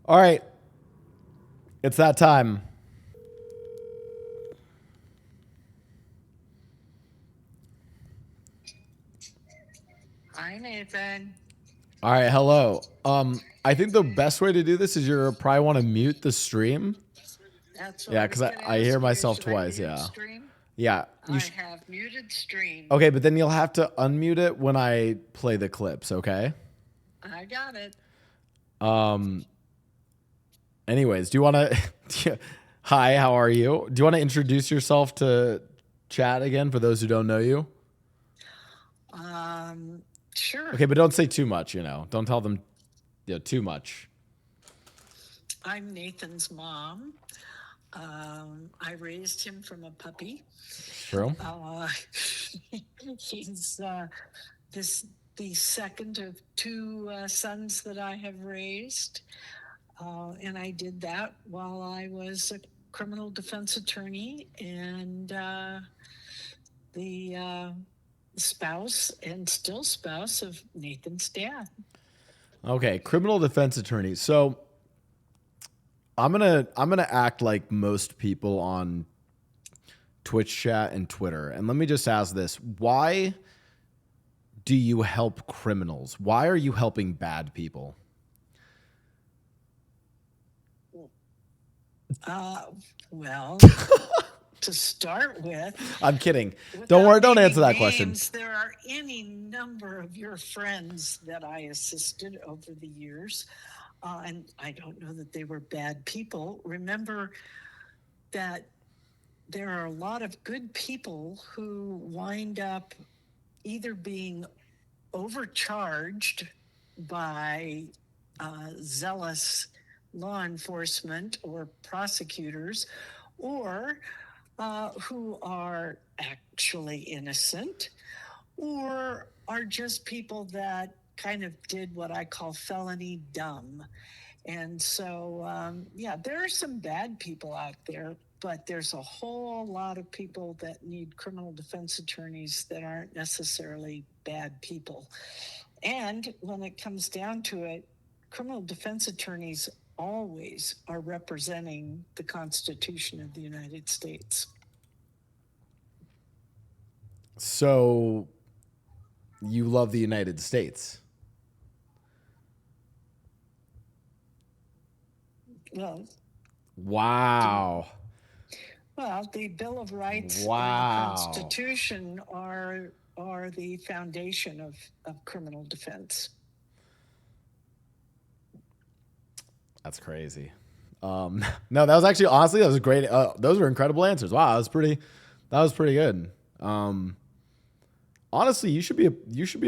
All right. It's that time. Hi, Nathan. All right. Hello. I think the best way to do this is you're probably want to mute the stream. That's what Yeah, I because was going to I hear ask you. myself Should I twice. mute Yeah. stream? Yeah. I have muted stream. Okay, but then you'll have to unmute it when I play the clips, okay? I got it. Anyways, do you want to... Hi, how are you? Do you want to introduce yourself to chat again for those who don't know you? Sure. Okay, but don't say too much, Don't tell them too much. I'm Nathan's mom. I raised him from a puppy. True. He's the second of two sons that I have raised. And I did that while I was a criminal defense attorney and the spouse and still spouse of Nathan's dad. Okay, criminal defense attorney. So I'm gonna act like most people on Twitch chat and Twitter. And let me just ask this. Why do you help criminals? Why are you helping bad people? Well, to start with, I'm kidding. Don't worry. Don't answer that question. There are any number of your friends that I assisted over the years, and I don't know that they were bad people. Remember that there are a lot of good people who wind up either being overcharged by zealous law enforcement or prosecutors, or who are actually innocent, or are just people that kind of did what I call felony dumb. And so, there are some bad people out there, but there's a whole lot of people that need criminal defense attorneys that aren't necessarily bad people. And when it comes down to it, criminal defense attorneys always are representing the Constitution of the United States. So you love the United States? Well, wow. Well, the Bill of Rights wow. and the Constitution are the foundation of criminal defense. That's crazy. No, that was actually, honestly, that was great. Those were incredible answers. Wow, that was pretty good. Honestly, you should be a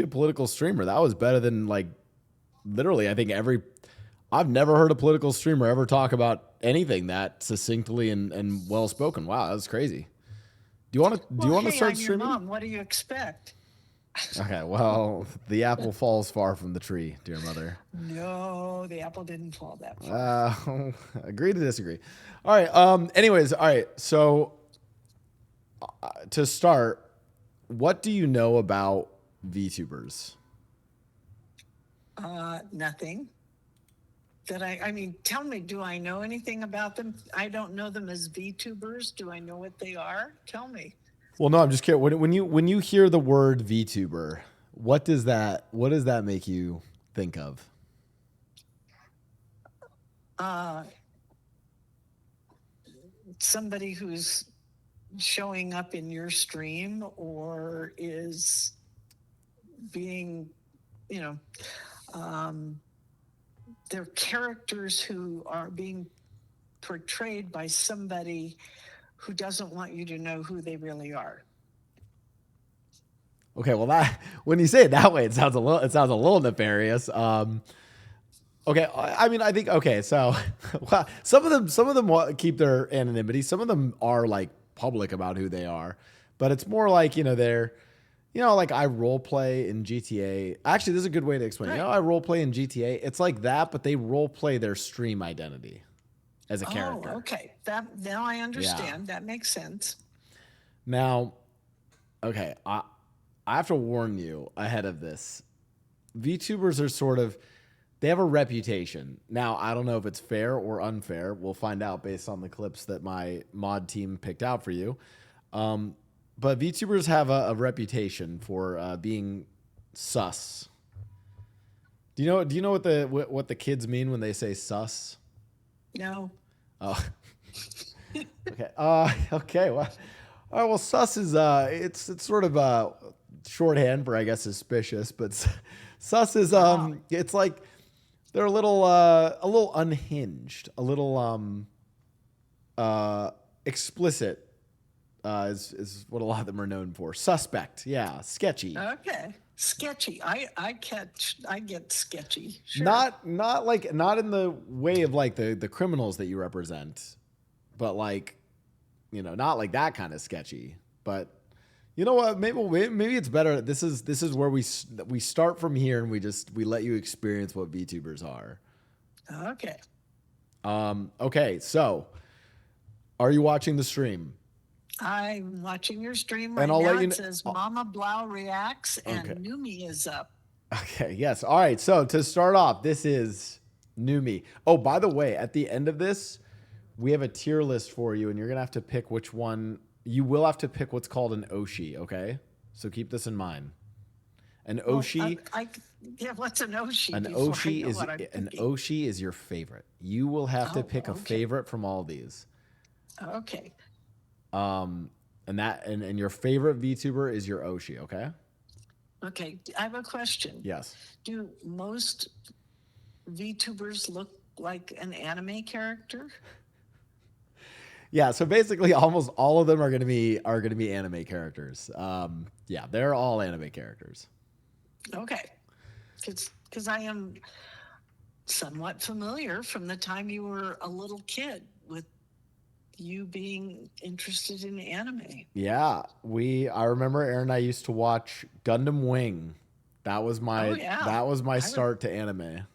political streamer. That was better than literally. I think I've never heard a political streamer ever talk about anything that succinctly and well spoken. Wow, that was crazy. Do you want to start streaming? Your mom. What do you expect? Okay, well, the apple falls far from the tree, dear mother. No, the apple didn't fall that far. Agree to disagree. All right. Anyways, all right. So to start, what do you know about VTubers? Nothing. Tell me, do I know anything about them? I don't know them as VTubers. Do I know what they are? Tell me. Well, no, I'm just kidding. When you hear the word VTuber, what does that make you think of? Somebody who's showing up in your stream or is being, they're characters who are being portrayed by somebody who doesn't want you to know who they really are. Okay, well, when you say it that way, it sounds a little nefarious. Okay, I think okay. So well, some of them keep their anonymity. Some of them are public about who they are, but it's more they're. I role play in GTA. Actually, this is a good way to explain. Right. I role play in GTA. It's like that, but they role play their stream identity as a character. Oh, okay. Now I understand. Yeah. That makes sense. Now, okay, I have to warn you ahead of this. VTubers are sort of they have a reputation. Now, I don't know if it's fair or unfair. We'll find out based on the clips that my mod team picked out for you. But VTubers have a reputation for being sus. Do you know what the kids mean when they say sus? No. Oh. Okay. Okay. Well, all right. Well, sus is it's sort of shorthand for, I guess, suspicious, but sus is it's like they're a little unhinged, a little explicit is what a lot of them are known for. Suspect, yeah, sketchy. Okay. Sketchy. I get sketchy. Sure. Not in the way of like the criminals that you represent, but like, not like that kind of sketchy. But you know what? Maybe it's better. This is where we start from here, and we let you experience what VTubers are. Okay. Okay. So, are you watching the stream? I'm watching your stream right And I'll now. let you It says Mama Blau reacts and Numi is up. Okay, yes. All right. So to start off, this is Numi. Oh, by the way, at the end of this, we have a tier list for you, and you're gonna have to pick which one. You will have to pick what's called an Oshi. Okay, so keep this in mind. An Oshi. Yeah, what's an Oshi? An Oshi is your favorite. You will have to pick a favorite from all these. Okay. And your favorite VTuber is your Oshi, okay? Okay, I have a question. Yes. Do most VTubers look like an anime character? Yeah, so basically almost all of them are gonna be anime characters. Yeah, they're all anime characters. Okay. Because I am somewhat familiar from the time you were a little kid with you being interested in anime. Yeah, I remember Aaron and I used to watch Gundam Wing. That was my start to anime.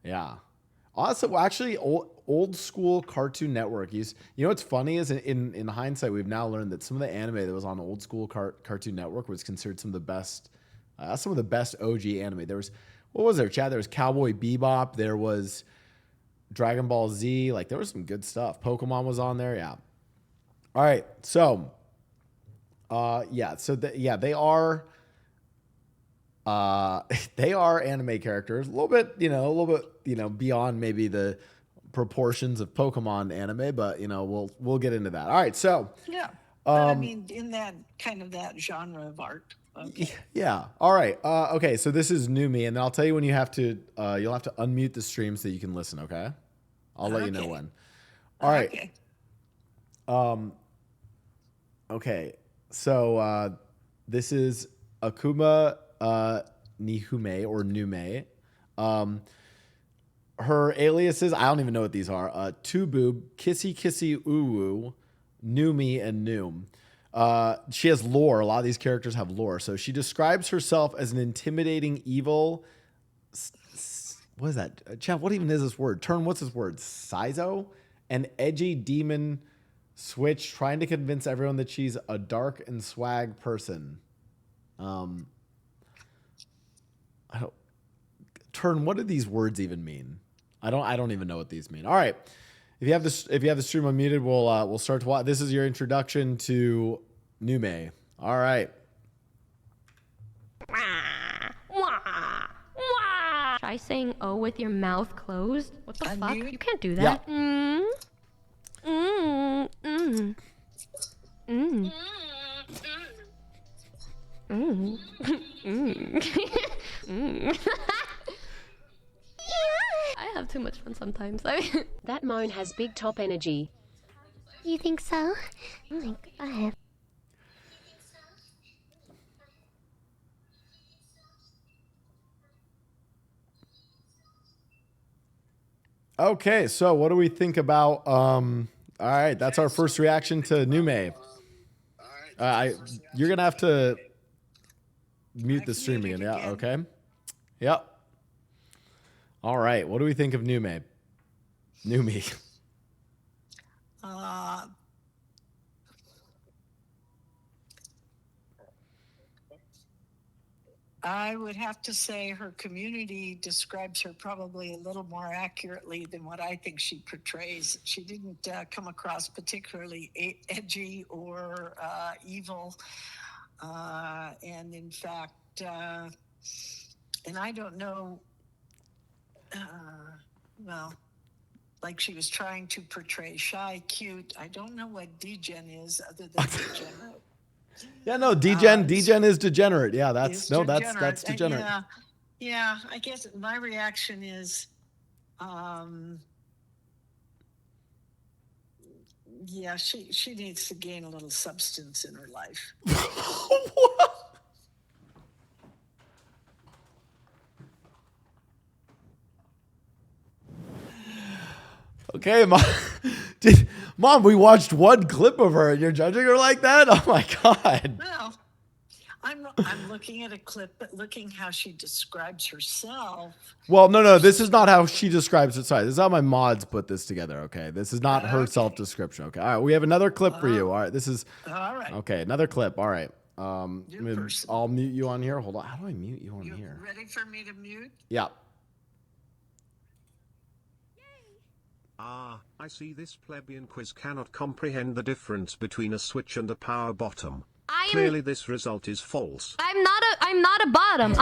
Yeah. Also, actually, old school Cartoon Network. You know what's funny is in hindsight, we've now learned that some of the anime that was on old school Cartoon Network was considered some of the best OG anime. What was there, Chad? There was Cowboy Bebop. There was Dragon Ball Z. Like, there was some good stuff. Pokemon was on there. Yeah. All right. So, yeah. So they are. They are anime characters. A little bit, beyond maybe the proportions of Pokemon anime, but we'll get into that. All right. So. Yeah. I mean, in that kind of that genre of art. Okay. Yeah. All right. Okay. So this is Numi, and I'll tell you when you'll have to unmute the stream so you can listen. Okay. I'll let you know when. All right. Okay. Okay. So this is Akuma Nihume or Nume. Her aliases, I don't even know what these are. Two Boob, Kissy Kissy Uwu, Numi, and Noom. She has lore. A lot of these characters have lore. So she describes herself as an intimidating evil. What is that? Chad, what even is this word? What's this word? Sizo? An edgy demon switch trying to convince everyone that she's a dark and swag person. What do these words even mean? I don't even know what these mean. All right. If you have the stream unmuted, we'll start to watch. This is your introduction to Nume. All right. Try saying "oh" with your mouth closed. What the fuck? Unmute? You can't do that. Yeah. I have too much fun sometimes. That moan has big top energy. You think so? Oh my god. Okay, so what do we think about all right, that's our first reaction to Nume. You're gonna have to mute the stream again. Yeah, okay. Yep. All right, what do we think of Nume? Numi. I would have to say her community describes her probably a little more accurately than what I think she portrays. She didn't come across particularly edgy or evil. And in fact, and I don't know, well, like she was trying to portray shy, cute. I don't know what degen is other than degenerate. Yeah, no, degen is degenerate. Yeah, that's degenerate. degenerate. Yeah, I guess my reaction is, yeah, she needs to gain a little substance in her life. What? Okay, Mom, we watched one clip of her and you're judging her like that? Oh my God. Well, I'm looking at a clip, but looking how she describes herself. Well, no, this is not how she describes it. Sorry, this is how my mods put this together. Okay, this is not her self-description. Okay, all right, we have another clip for you. All right, this is all right. Okay, another clip. All right, I'll mute you on here. Hold on, how do I mute you on here? Ready for me to mute? Yeah. Ah, I see this plebeian quiz cannot comprehend the difference between a switch and a power bottom. Clearly this result is false. I'm not a bottom.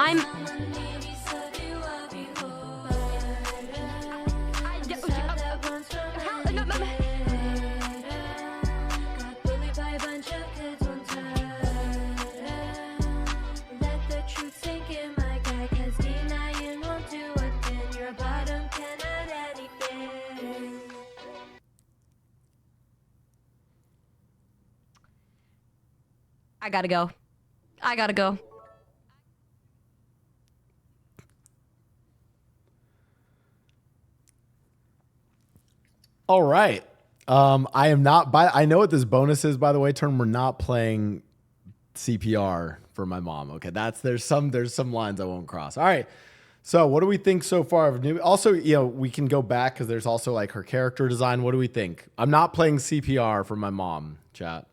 I gotta go. All right. I am not I know what this bonus is, by the way, Turn. We're not playing CPR for my mom. Okay. There's some lines I won't cross. All right. So what do we think so far of Numi? Also, we can go back because there's also like her character design. What do we think? I'm not playing CPR for my mom, chat.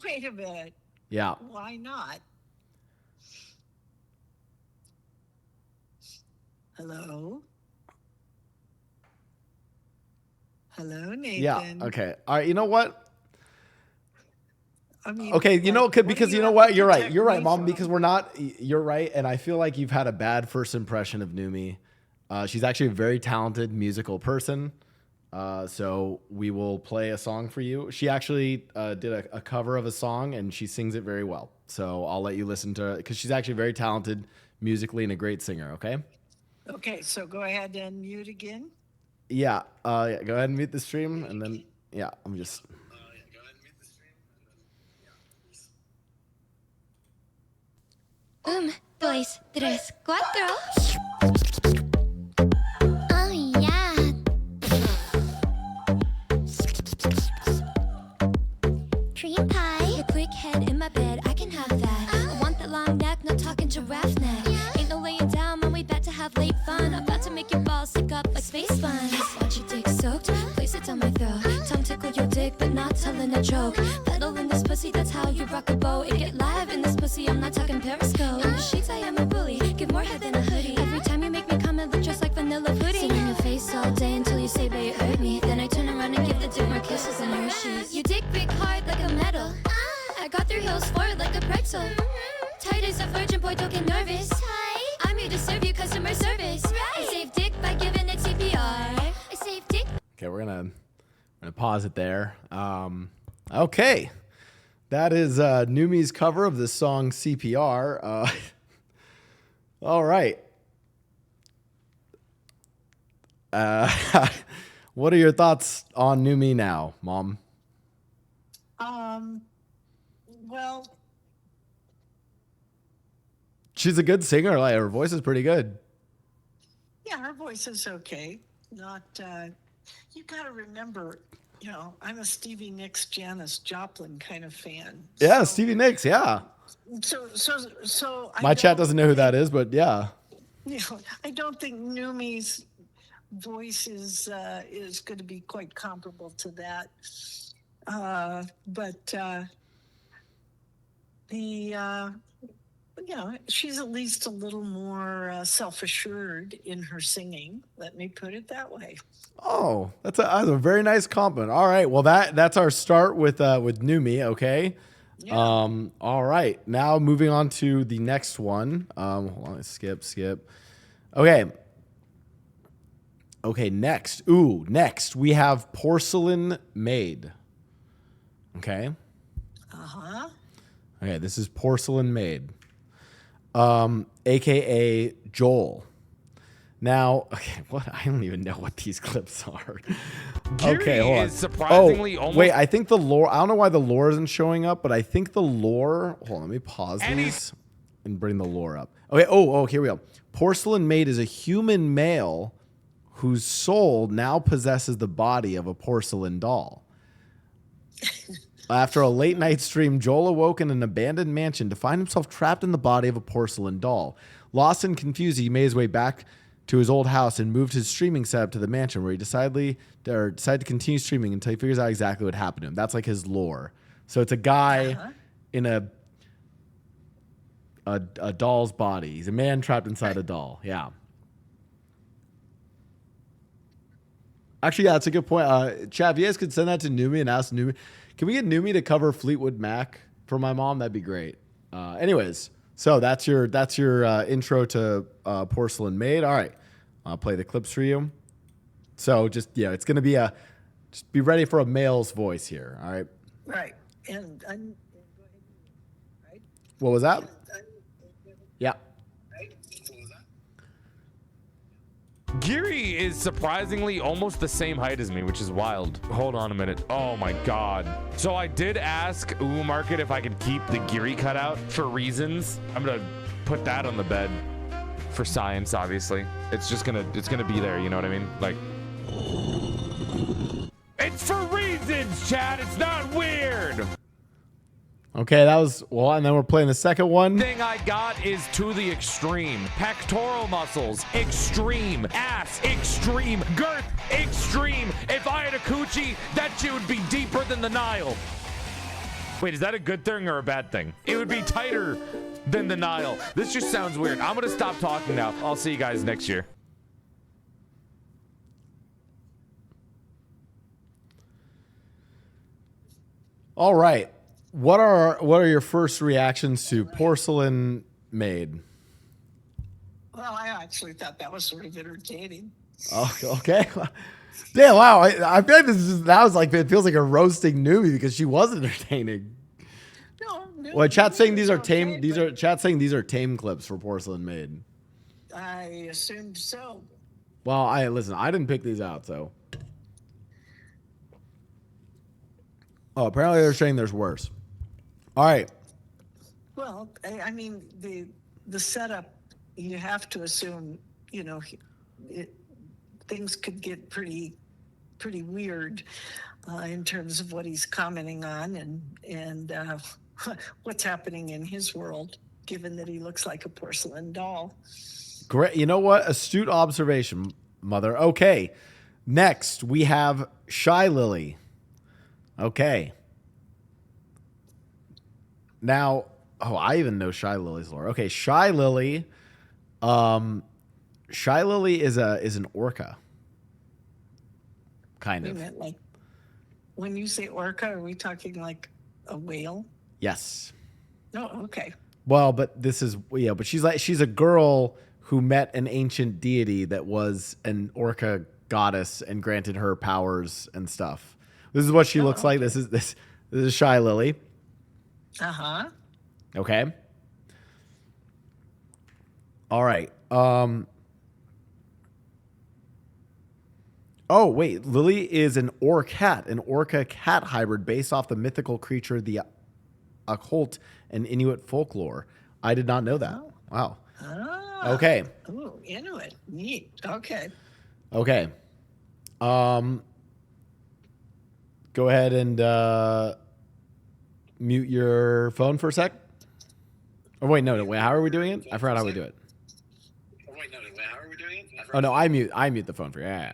Wait a minute. Yeah. Why not? Hello? Hello, Nathan. Yeah. Okay. All right. You know what? I mean, okay. Because you know what? You're right. You're right, Mom. From? Because you're right. And I feel like you've had a bad first impression of Numi. She's actually a very talented musical person. So we will play a song for you. She actually did a cover of a song and she sings it very well. So I'll let you listen to it because she's actually very talented musically and a great singer. Okay. Okay. So go ahead and mute again. Yeah. Go ahead and mute the stream and then, yeah, I'm just. Dos, tres, cuatro. Oh yeah. Cream pie. A quick head in my bed, I can have that. I want that long neck, no talking giraffe neck. Ain't no laying down, man, we about to have late fun. I'm about to make your balls stick up like space buns. Want your dick soaked? Place it down my throat. Tongue tickle your dick, but not telling a joke. Pedal in this pussy, that's how you rock a boat. It get live in this pussy, I'm not talking periscope. In the sheets, I am a bully. Give more head than a hoodie. Every time you make me come, it look just like vanilla pudding. Sit in your face all day until you say, babe, it hurt me. Then I turn around and give the dick more kisses and Hershey's. You dick big hard like a metal. I got 3 heels forward like a pretzel. Tight as a virgin boy, don't get nervous. I'm here to serve you customer service. I save dick by giving it CPR. I save dick. Okay, we're gonna pause it there. Okay, that is Numi's cover of the song CPR. All right. What are your thoughts on Numi now, Mom? Well, she's a good singer. Like her voice is pretty good. Yeah, her voice is okay. Not. You got to remember, I'm a Stevie Nicks, Janis Joplin kind of fan. Yeah, Stevie Nicks. Yeah. So. My chat doesn't know who that is, but yeah. I don't think Numi's voice is going to be quite comparable to that. But she's at least a little more self-assured in her singing. Let me put it that way. Oh, that's a very nice compliment. All right, well that's our start with Numi. Okay. Yeah. All right, now moving on to the next one. Hold on, skip. Okay. Okay, next we have Porcelain Maid. Okay. Uh-huh. Okay, this is Porcelain Maid. AKA Joel. Now, okay, what? I don't even know what these clips are. Okay, hold on. Is surprisingly almost. Wait, I think the lore. I don't know why the lore isn't showing up, but I think the lore. Hold on, let me pause these and bring the lore up. Okay. Oh, here we go. Porcelain Maid is a human male whose soul now possesses the body of a porcelain doll. After a late night stream, Joel awoke in an abandoned mansion to find himself trapped in the body of a porcelain doll. Lost and confused, he made his way back to his old house and moved his streaming setup to the mansion, where he decided to continue streaming until he figures out exactly what happened to him. That's like his lore. So it's a guy in a doll's body. He's a man trapped inside a doll. Yeah. Actually, yeah, that's a good point. Chat, if you guys could send that to Numi and ask Numi. Can we get Numi to cover Fleetwood Mac for my mom? That'd be great. Anyways, so that's your intro to Porcelain Maid. All right, I'll play the clips for you. So just it's gonna be just be ready for a male's voice here. All right. Right. And right. What was that? Yeah. Geary is surprisingly almost the same height as me, which is wild. Hold on a minute. Oh my god. So I did ask Market if I could keep the Geary cutout for reasons. I'm gonna put that on the bed for science, obviously. It's gonna be there, you know what I mean? Like, it's for reasons, Chad. It's not weird. Okay, that was and then we're playing the second one. Thing I got is to the extreme. Pectoral muscles, extreme. Ass, extreme. Girth, extreme. If I had a coochie, that shit would be deeper than the Nile. Wait, is that a good thing or a bad thing? It would be tighter than the Nile. This just sounds weird. I'm gonna stop talking now. I'll see you guys next year. All right. What are your first reactions to Porcelain Maid? Well, I actually thought that was sort of entertaining. Oh, okay. Damn, wow. I feel like it feels like a roasting Numi because she was entertaining. No. Well, chat's saying these are tame. Chat's saying these are tame clips for Porcelain Maid. I assumed so. Well, listen. I didn't pick these out, so. Oh, apparently they're saying there's worse. All right. Well, I mean, the setup, you have to assume, things could get pretty weird in terms of what he's commenting on and what's happening in his world, given that he looks like a porcelain doll. Great. You know what? Astute observation, Mother. Okay. Next, we have Shy Lily. Okay. Now, I even know Shy Lily's lore. Okay, Shy Lily. Shy Lily is an orca. Kind Wait of. a minute, like, when you say orca, are we talking like a whale? Yes. Oh, okay. Well, but but she's a girl who met an ancient deity that was an orca goddess and granted her powers and stuff. This is what she looks like. This is Shy Lily. Uh-huh. Okay. All right. Oh, wait. Lily is an orca cat hybrid based off the mythical creature, the occult and Inuit folklore. I did not know that. Oh. Wow. Ah. Okay. Oh, Inuit. Neat. Okay. Okay. Go ahead and mute your phone for a sec. Oh, wait, no. Wait, how are we doing it? I forgot how we do it. Oh, no, I mute the phone for you. Yeah.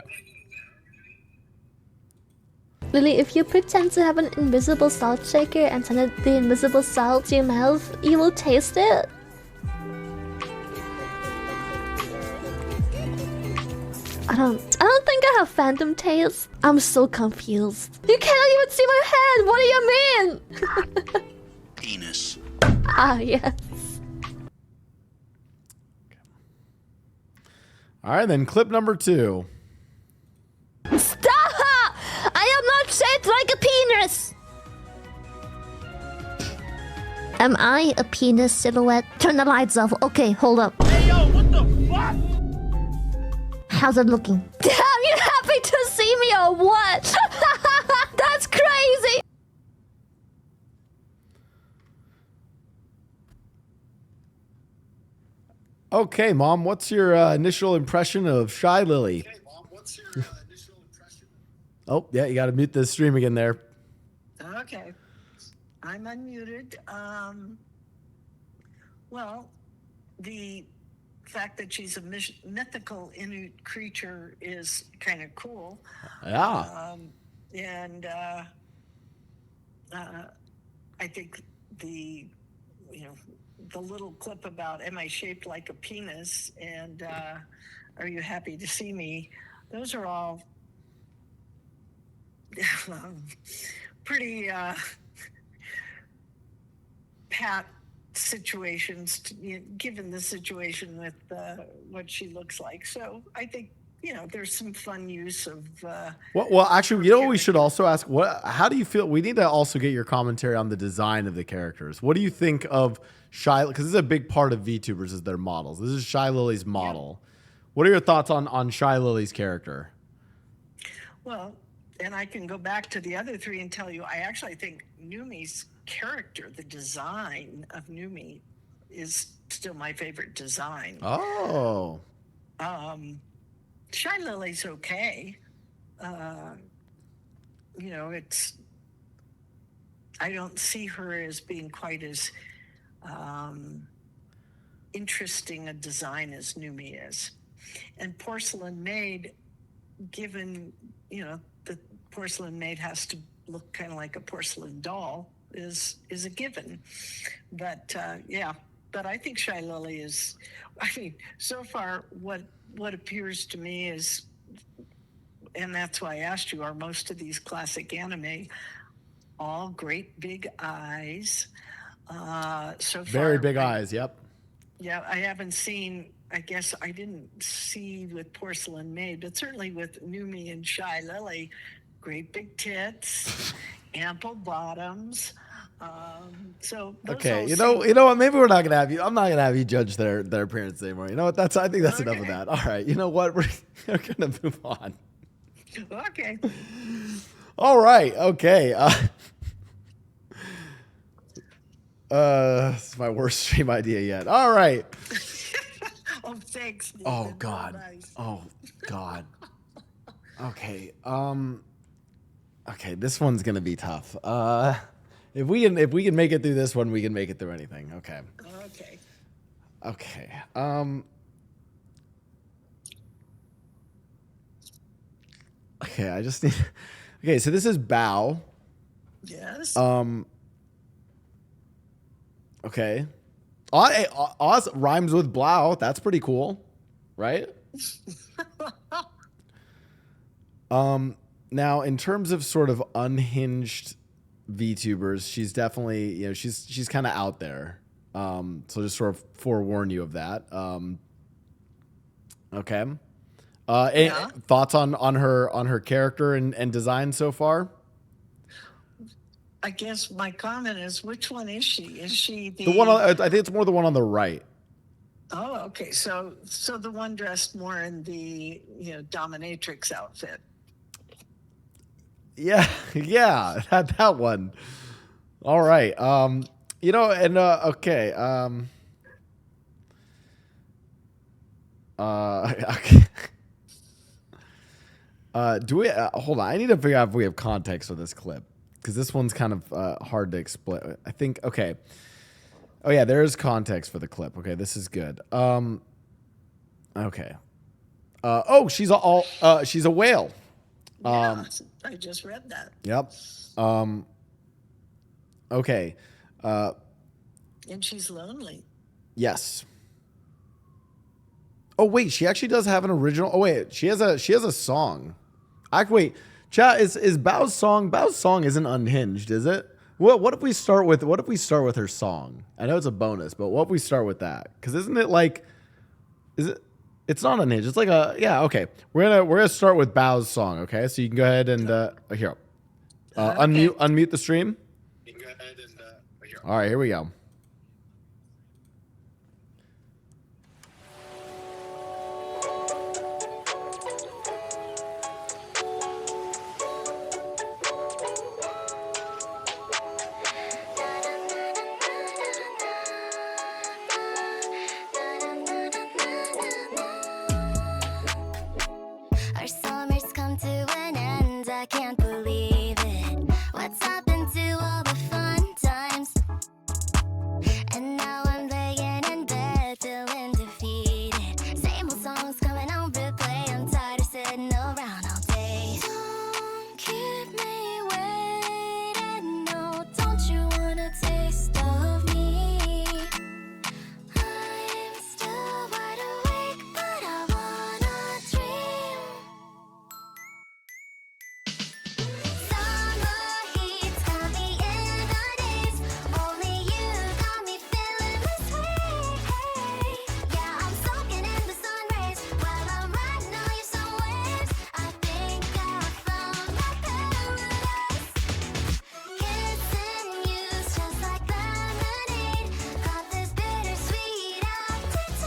Lily, if you pretend to have an invisible salt shaker and send the invisible salt to your mouth, you will taste it. I don't think I have phantom tails. I'm so confused. You cannot even see my head. What do you mean? Penis. Ah, yes. All right, then clip number 2. Stop! I am not shaped like a penis. Am I a penis silhouette? Turn the lights off. Okay, hold up. Hey yo, what the fuck? How's it looking? Damn, you happy to see me or what? That's crazy. Okay, Mom, what's your initial impression of Shy Lily? Oh, yeah, you got to mute the stream again there. Okay. I'm unmuted. Well, the fact that she's a mythical Inuit creature is kind of cool. Yeah. And I think the little clip about am I shaped like a penis and are you happy to see me? Those are all pretty pat situations, given the situation with what she looks like. So I think there's some fun use of. Well, actually, what we should also ask? How do you feel? We need to also get your commentary on the design of the characters. What do you think of Shy? Because this is a big part of VTubers is their models. This is Shy Lily's model. Yeah. What are your thoughts on Shy Lily's character? Well, and I can go back to the other 3 and tell you, I actually think Numi's character, the design of Numi, is still my favorite design. Oh. Shy Lily's okay. It's. I don't see her as being quite as interesting a design as Numi is. And Porcelain Maid, given the Porcelain Maid has to look kind of like a porcelain doll, is a given. But but I think Shy Lily is. I mean, so far what appears to me is, and that's why I asked you, are most of these classic anime all great big eyes? So far, very big eyes. Yep. Yeah, I haven't seen. I guess I didn't see with Porcelain Maid, but certainly with Numi and Shy Lily, great big tits, ample bottoms. So okay, you know what? Maybe we're not gonna have you. I'm not gonna have you judge their appearance anymore. You know what? I think that's enough of that. All right. You know what? We're gonna move on. Okay. All right. Okay. This is my worst stream idea yet. All right. Oh, thanks. Nathan. Oh God. Nice. Oh God. Okay. Okay. This one's gonna be tough. If we can make it through this one, we can make it through anything. Okay. Okay. Okay. Okay. I just need. Okay. So this is Blau. Yes. Okay. Oz rhymes with Blau. That's pretty cool, right? Now, in terms of sort of unhinged VTubers, she's definitely, she's kind of out there. So just sort of forewarn you of that. Okay. Yeah. Thoughts on her character and design so far? I guess my comment is, which one is she? Is she the one? I think it's more the one on the right. Oh, okay. So the one dressed more in the dominatrix outfit. Yeah, yeah, that one. All right. Okay. Okay. Do we hold on? I need to figure out if we have context for this clip, because this one's kind of hard to explain. I think. Okay. Oh yeah, there is context for the clip. Okay, this is good. Okay. She's a whale. Yeah, I just read that. Yep. Okay. And she's lonely. Yes. Oh wait, she actually does have an original. Oh wait, she has a song. Wait, chat, is Bau's song? Bau's song isn't unhinged, is it? What if we start with her song? I know it's a bonus, but what if we start with that? Because isn't it like, is it? It's not unhinged. It's like a, yeah. Okay, we're gonna start with Bau's song. Okay, so you can go ahead and here, unmute the stream. You can go ahead and here. All right, here we go. Our summers come to an end, I can't believe it. What's happened to all the fun times? And now I'm laying in bed, feeling defeated. Same old songs coming on replay, I'm tired of sitting around all day. Don't keep me waiting, no, don't you want a taste of me? I'm still wide awake, but I wanna dream. Summer heat's got me in a daze. Only you got me feeling this way. Yeah, I'm soaking in the sun rays while I'm riding on your sun waves. I think I found my paradise. Kissing you's just like lemonade. Got this bittersweet aftertaste.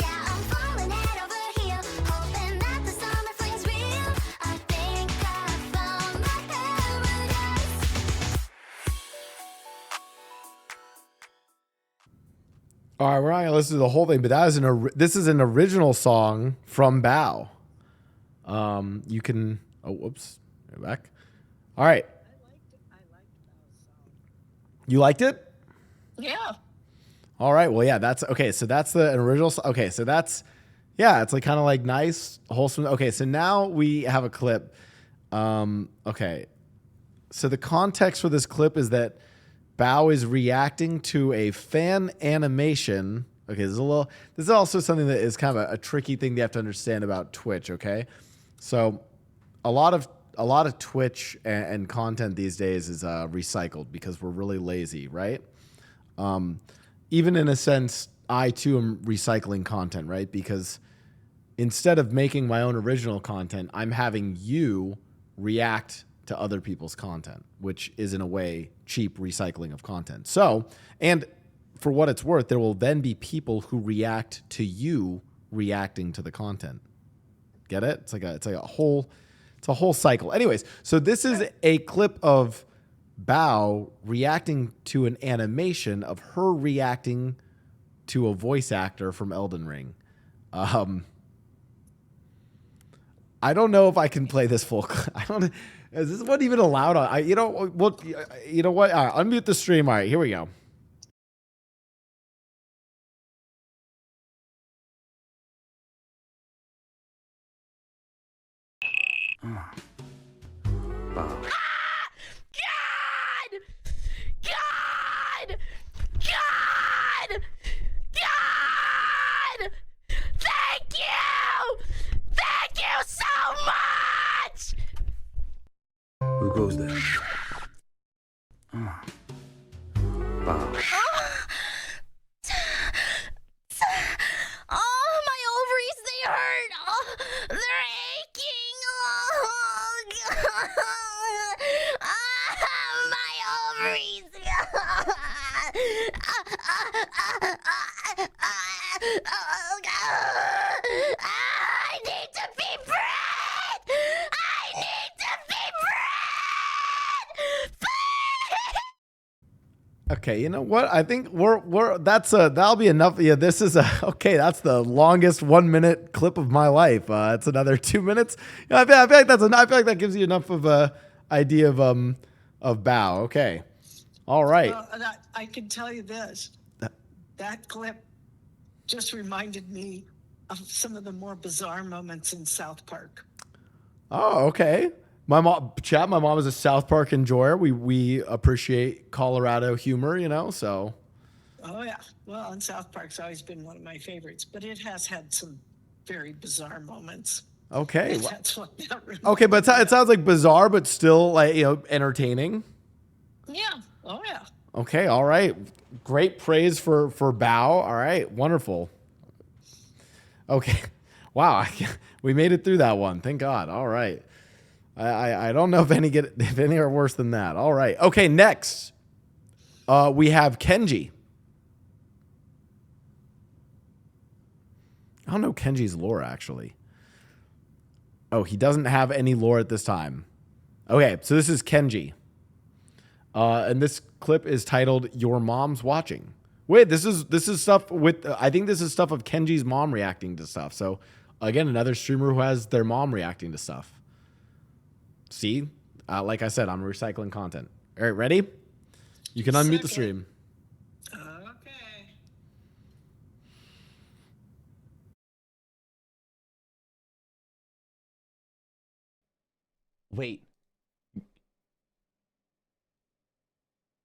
Yeah, I'm falling head over heels, hoping that the summer fling's real. I think I found my paradise. All right, we're not gonna listen to the whole thing, but this is an original song from Bao. You can. Oh, whoops. Go back. All right. You liked it? Yeah. All right. Well, yeah. That's okay. So that's the original. Okay. So that's, yeah. It's like kind of like nice, wholesome. Okay. So now we have a clip. Okay. So the context for this clip is that Bao is reacting to a fan animation. Okay, this is also something that is kind of a tricky thing you have to understand about Twitch. Okay, so a lot of Twitch and content these days is recycled because we're really lazy, right? Even in a sense, I too am recycling content, right? Because instead of making my own original content, I'm having you react to other people's content, which is in a way cheap recycling of content. So, and for what it's worth, there will then be people who react to you reacting to the content. Get it? It's like a whole cycle. Anyways, so this is a clip of Bao reacting to an animation of her reacting to a voice actor from Elden Ring. I don't know if I can play this full. I don't. Is this one even allowed on? You know what? All right, unmute the stream. All right, here we go. God! Thank you! Thank you so much! Who goes there? Oh, my ovaries, they hurt. Oh, they're aching. Oh, God. My ovaries. Oh, God. I need to be bred. I need to be bred. Okay, you know what? I think that'll be enough. Yeah, this is okay. That's the longest 1 minute clip of my life. It's another 2 minutes. I feel like that gives you enough of a idea of Bao. Okay, all right. I can tell you this. That clip just reminded me of some of the more bizarre moments in South Park. Oh, okay. My mom is a South Park enjoyer. We appreciate Colorado humor, you know, so. Oh yeah. Well, and South Park's always been one of my favorites, but it has had some very bizarre moments. Okay. That's what that really Okay, but it sounds like bizarre, but still like, you know, entertaining. Yeah. Oh yeah. Okay. All right. Great praise for Bao. All right. Wonderful. Okay. Wow. We made it through that one. Thank God. All right. I don't know if any are worse than that. All right. Okay. Next, we have Kenji. I don't know Kenji's lore actually. Oh, he doesn't have any lore at this time. Okay, so this is Kenji. And this clip is titled "Your Mom's Watching." Wait, this is stuff with I think this is stuff of Kenji's mom reacting to stuff. So again, another streamer who has their mom reacting to stuff. See, like I said, I'm recycling content. All right, ready? You can unmute the stream. Okay. Wait.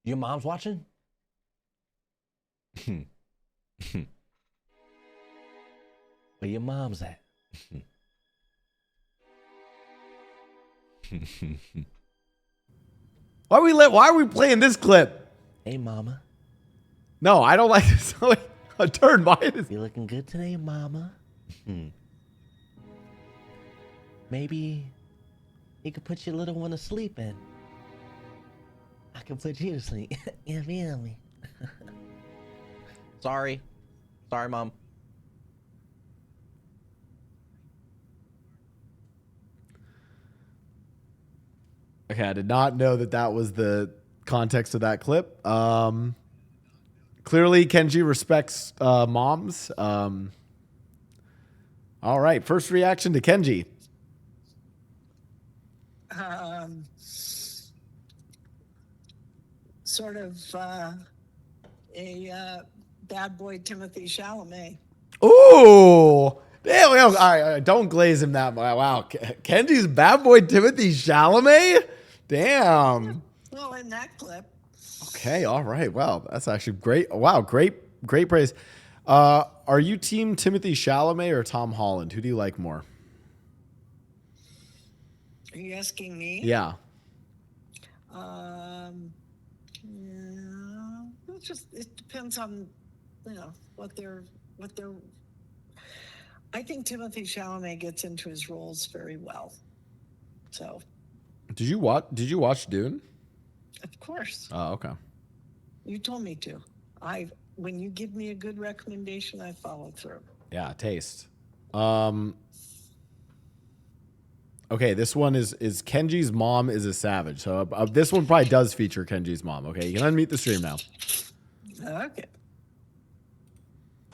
Your mom's watching? Where your mom's at? Why are we playing this clip? Hey, mama. No, I don't like this. A turn. Why is You looking good today, mama? Maybe he could put your little one to sleep in. I can put you to sleep. You feel me? Sorry, mom. Okay, I did not know that was the context of that clip. Clearly, Kenji respects moms. All right, first reaction to Kenji. Sort of a bad boy Timothy Chalamet. Ooh. Damn, all right, don't glaze him that much. Wow, Kenji's bad boy Timothy Chalamet? Damn. Well, in that clip. Okay, all right. Wow, that's actually great. Wow, great praise. Are you team Timothy Chalamet or Tom Holland? Who do you like more? Are you asking me? Yeah. It depends on, what they're. I think Timothy Chalamet gets into his roles very well. So. Did you watch Dune? Of course. Oh, okay. You told me to. When you give me a good recommendation, I follow through. Yeah, taste. Okay, this one is Kenji's mom is a savage. So this one probably does feature Kenji's mom. Okay, you can unmute the stream now. Okay.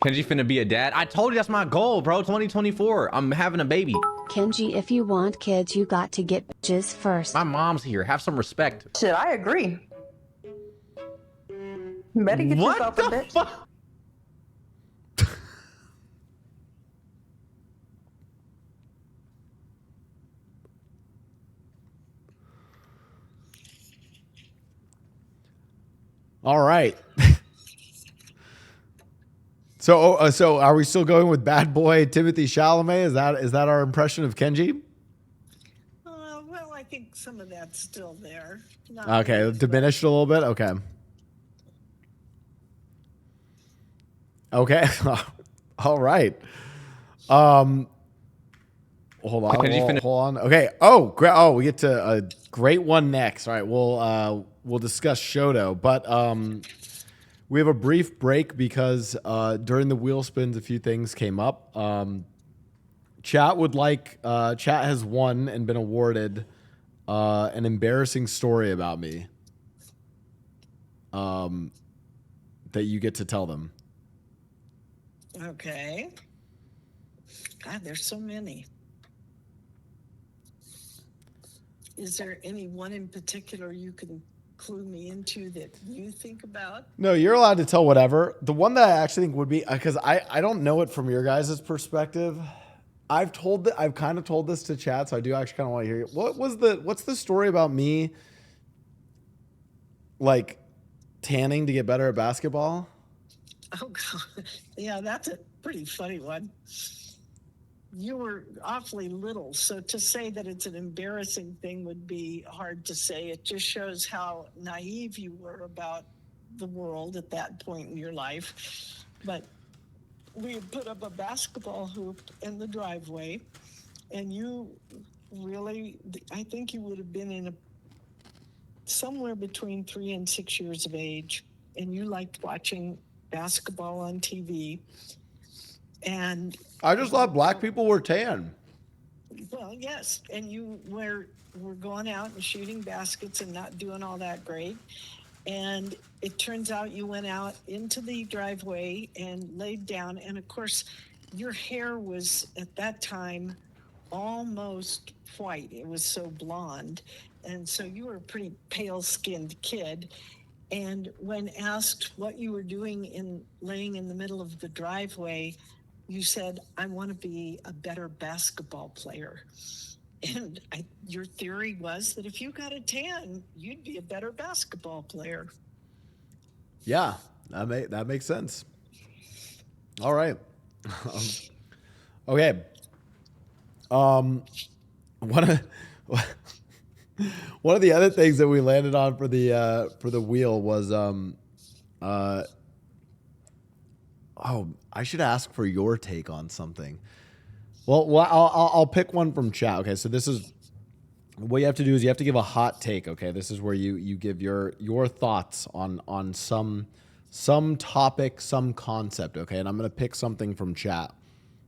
Kenji finna be a dad. I told you that's my goal, bro. 2024. I'm having a baby. Kenji, if you want kids, you got to get bitches first. My mom's here. Have some respect. Shit, I agree. You better get yourself a bitch. All right. So are we still going with bad boy Timothy Chalamet? Is that our impression of Kenji? Well, I think some of that's still there. Okay, diminished a little bit. Okay. Okay. All right. Hold on. Okay. Oh, great. Oh, we get to a great one next. All right. We'll discuss Shxtou, but we have a brief break because during the wheel spins, a few things came up. Chat has won and been awarded an embarrassing story about me that you get to tell them. Okay. God, there's so many. Is there any one in particular you can clue me into that you think about? No, you're allowed to tell whatever. The one that I actually think would be, because I don't know it from your guys' perspective. I've kind of told this to chat, so I do actually kind of want to hear it. What's the story about me like tanning to get better at basketball? Oh, God. Yeah, that's a pretty funny one. You were awfully little, so to say that it's an embarrassing thing would be hard to say. It just shows how naive you were about the world at that point in your life. But we had put up a basketball hoop in the driveway, and you really, I think you would have been in somewhere between 3 and 6 years of age, and you liked watching basketball on TV. And I just thought black people were tan. well, yes, and you were going out and shooting baskets and not doing all that great. And it turns out you went out into the driveway and laid down. And of course, your hair was at that time almost white. It was so blonde. And so you were a pretty pale-skinned kid. And when asked what you were doing in laying in the middle of the driveway, you said, I want to be a better basketball player. And your theory was that if you got a tan, you'd be a better basketball player. Yeah, that makes sense. All right. Okay. One of the other things that we landed on for the wheel was I should ask for your take on something. Well, I'll pick one from chat. Okay, so this is what you have to do is you have to give a hot take. Okay, this is where you give your thoughts on some topic, some concept. Okay, and I'm gonna pick something from chat.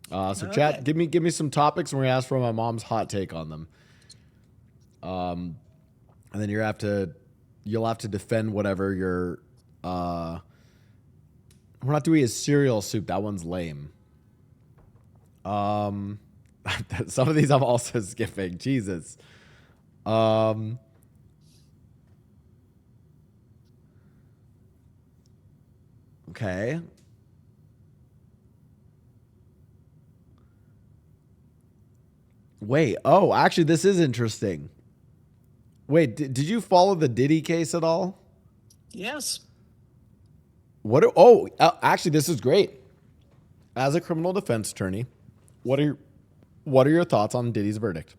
So chat, give me some topics, and we're gonna ask for my mom's hot take on them. And then you'll have to defend whatever your we're not doing a cereal soup. That one's lame. Some of these I'm also skipping. Jesus. Okay. Wait. Oh, actually, this is interesting. Wait, did you follow the Diddy case at all? Yes. Actually, this is great. As a criminal defense attorney, what are your thoughts on Diddy's verdict?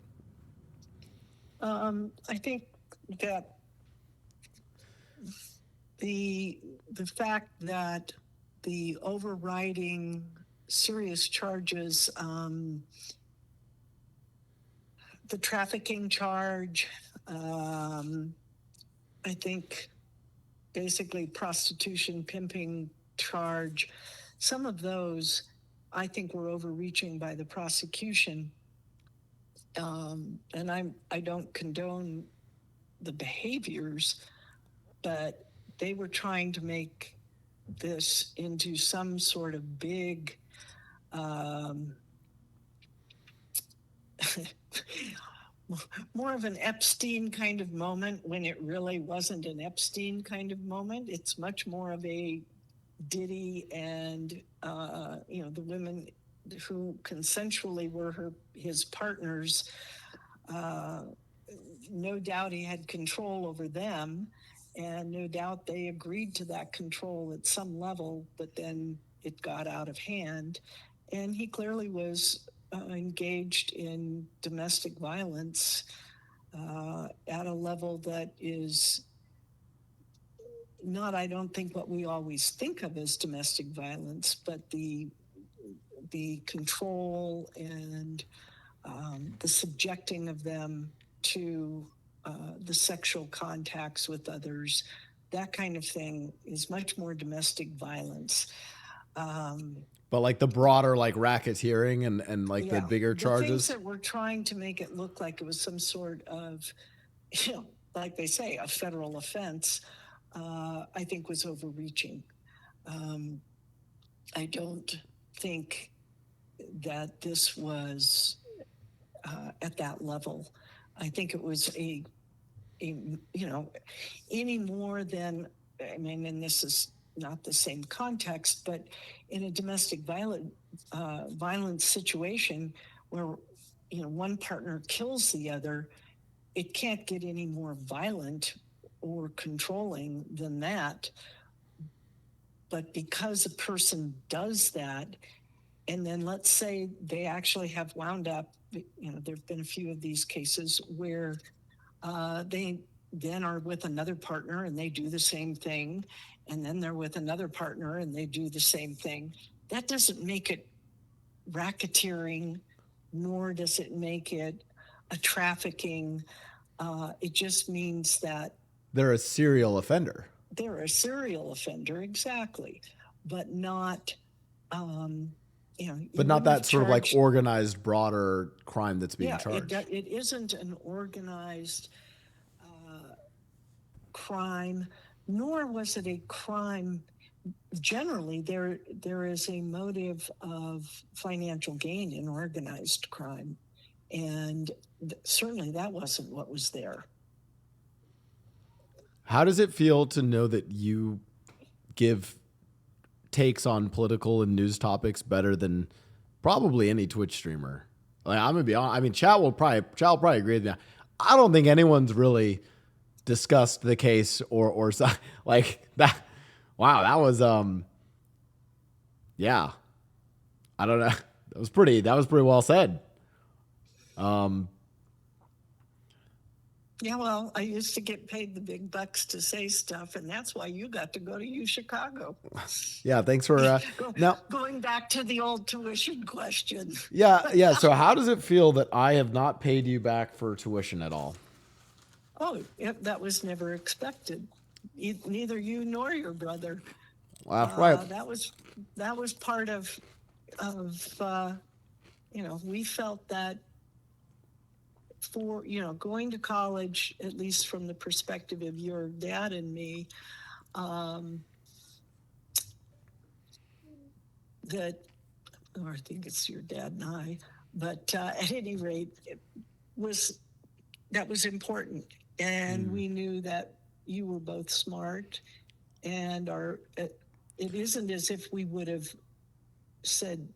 I think that the fact that the overriding serious charges, the trafficking charge, I think basically prostitution, pimping charge, some of those I think were overreaching by the prosecution. And I don't condone the behaviors, but they were trying to make this into some sort of big more of an Epstein kind of moment when it really wasn't an Epstein kind of moment. It's much more of a Diddy and the women who consensually were his partners. No doubt he had control over them, and no doubt they agreed to that control at some level, but then it got out of hand. And he clearly was engaged in domestic violence at a level that is not, I don't think, what we always think of as domestic violence, but the control and the subjecting of them to the sexual contacts with others, that kind of thing is much more domestic violence. But like the broader like racketeering and like the bigger charges. The things that were trying to make it look like it was some sort of, like they say, a federal offense, I think was overreaching. I don't think that this was at that level. I think it was any more than, I mean, and this is not the same context, but in a domestic violence situation where, one partner kills the other, it can't get any more violent or controlling than that. But because a person does that, and then let's say they actually have wound up, there have been a few of these cases where they then are with another partner and they do the same thing. And then they're with another partner and they do the same thing. That doesn't make it racketeering, nor does it make it a trafficking. It just means that they're a serial offender. They're a serial offender, exactly, but not, but not that sort of like organized, broader crime that's being charged. It isn't an organized crime, nor was it a crime. Generally, there is a motive of financial gain in organized crime, and certainly that wasn't what was there. How does it feel to know that you give takes on political and news topics better than probably any Twitch streamer? Like, I'm gonna be honest. I mean, chat will probably agree with me. I don't think anyone's really discussed the case or like that. Wow, that was yeah. I don't know. That was pretty well said. Yeah, well, I used to get paid the big bucks to say stuff, and that's why you got to go to U Chicago. Yeah, thanks for now going back to the old tuition question. Yeah. So how does it feel that I have not paid you back for tuition at all? Oh, that was never expected. Neither you nor your brother. Wow, right. That was part of we felt that for going to college, at least from the perspective of your dad and me, that, or I think it's your dad and I, but at any rate, that was important, and we knew that you were both smart, and it isn't as if we would have said,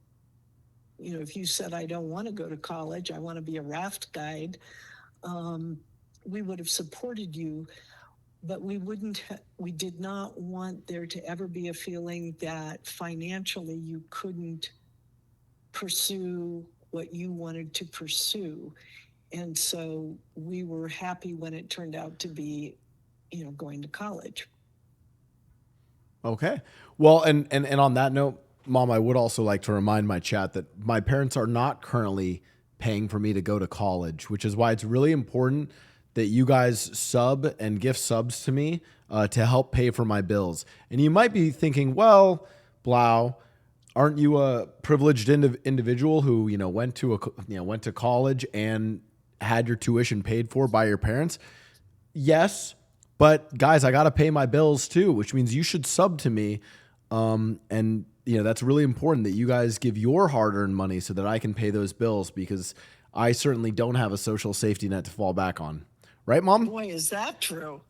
if you said, I don't want to go to college, I want to be a raft guide, we would have supported you, but we did not want there to ever be a feeling that financially you couldn't pursue what you wanted to pursue. And so we were happy when it turned out to be, going to college. Okay. Well, and on that note, Mom, I would also like to remind my chat that my parents are not currently paying for me to go to college, which is why it's really important that you guys sub and gift subs to me to help pay for my bills. And you might be thinking, well, Blau, aren't you a privileged individual who, went to college and had your tuition paid for by your parents? Yes, but guys, I got to pay my bills too, which means you should sub to me. And that's really important that you guys give your hard-earned money so that I can pay those bills, because I certainly don't have a social safety net to fall back on. Right, Mom? Boy, is that true.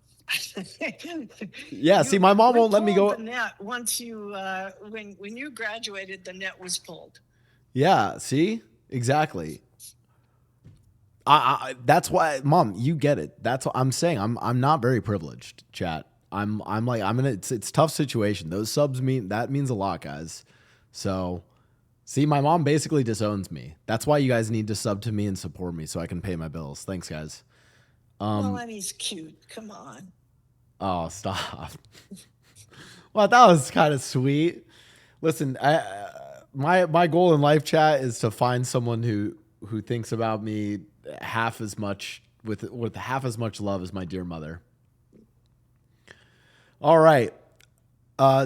Yeah, see, my mom won't let me go. The net once you, when you graduated, the net was pulled. Yeah, see? Exactly. That's why, Mom, you get it. That's what I'm saying. I'm not very privileged, chat. I'm in it's a tough situation. Those subs means a lot, guys. So, see, my mom basically disowns me. That's why you guys need to sub to me and support me so I can pay my bills. Thanks, guys. Well, and he's cute. Come on. Oh, stop. Well, that was kind of sweet. Listen, my goal in life, chat, is to find someone who thinks about me half as much with half as much love as my dear mother. All right.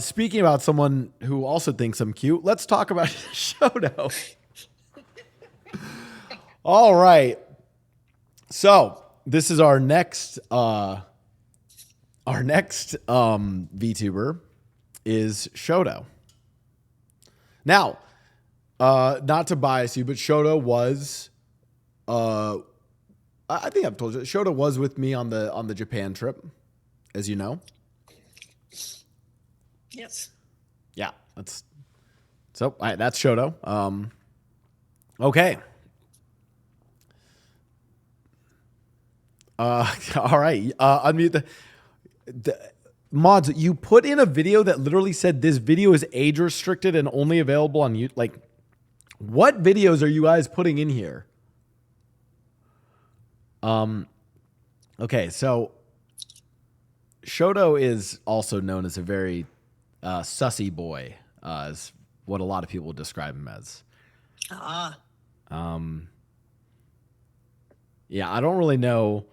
Speaking about someone who also thinks I'm cute, let's talk about Shxtou. All right. So this is our next VTuber is Shxtou. Now, not to bias you, but Shxtou was, I think I've told you, Shxtou was with me on the Japan trip, as you know. Yes. Yeah, that's Shxtou. Okay. All right. Unmute mods, you put in a video that literally said this video is age restricted and only available on YouTube. Like, what videos are you guys putting in here? Okay, so Shxtou is also known as a very sussy boy, is what a lot of people describe him as. Yeah, I don't really know.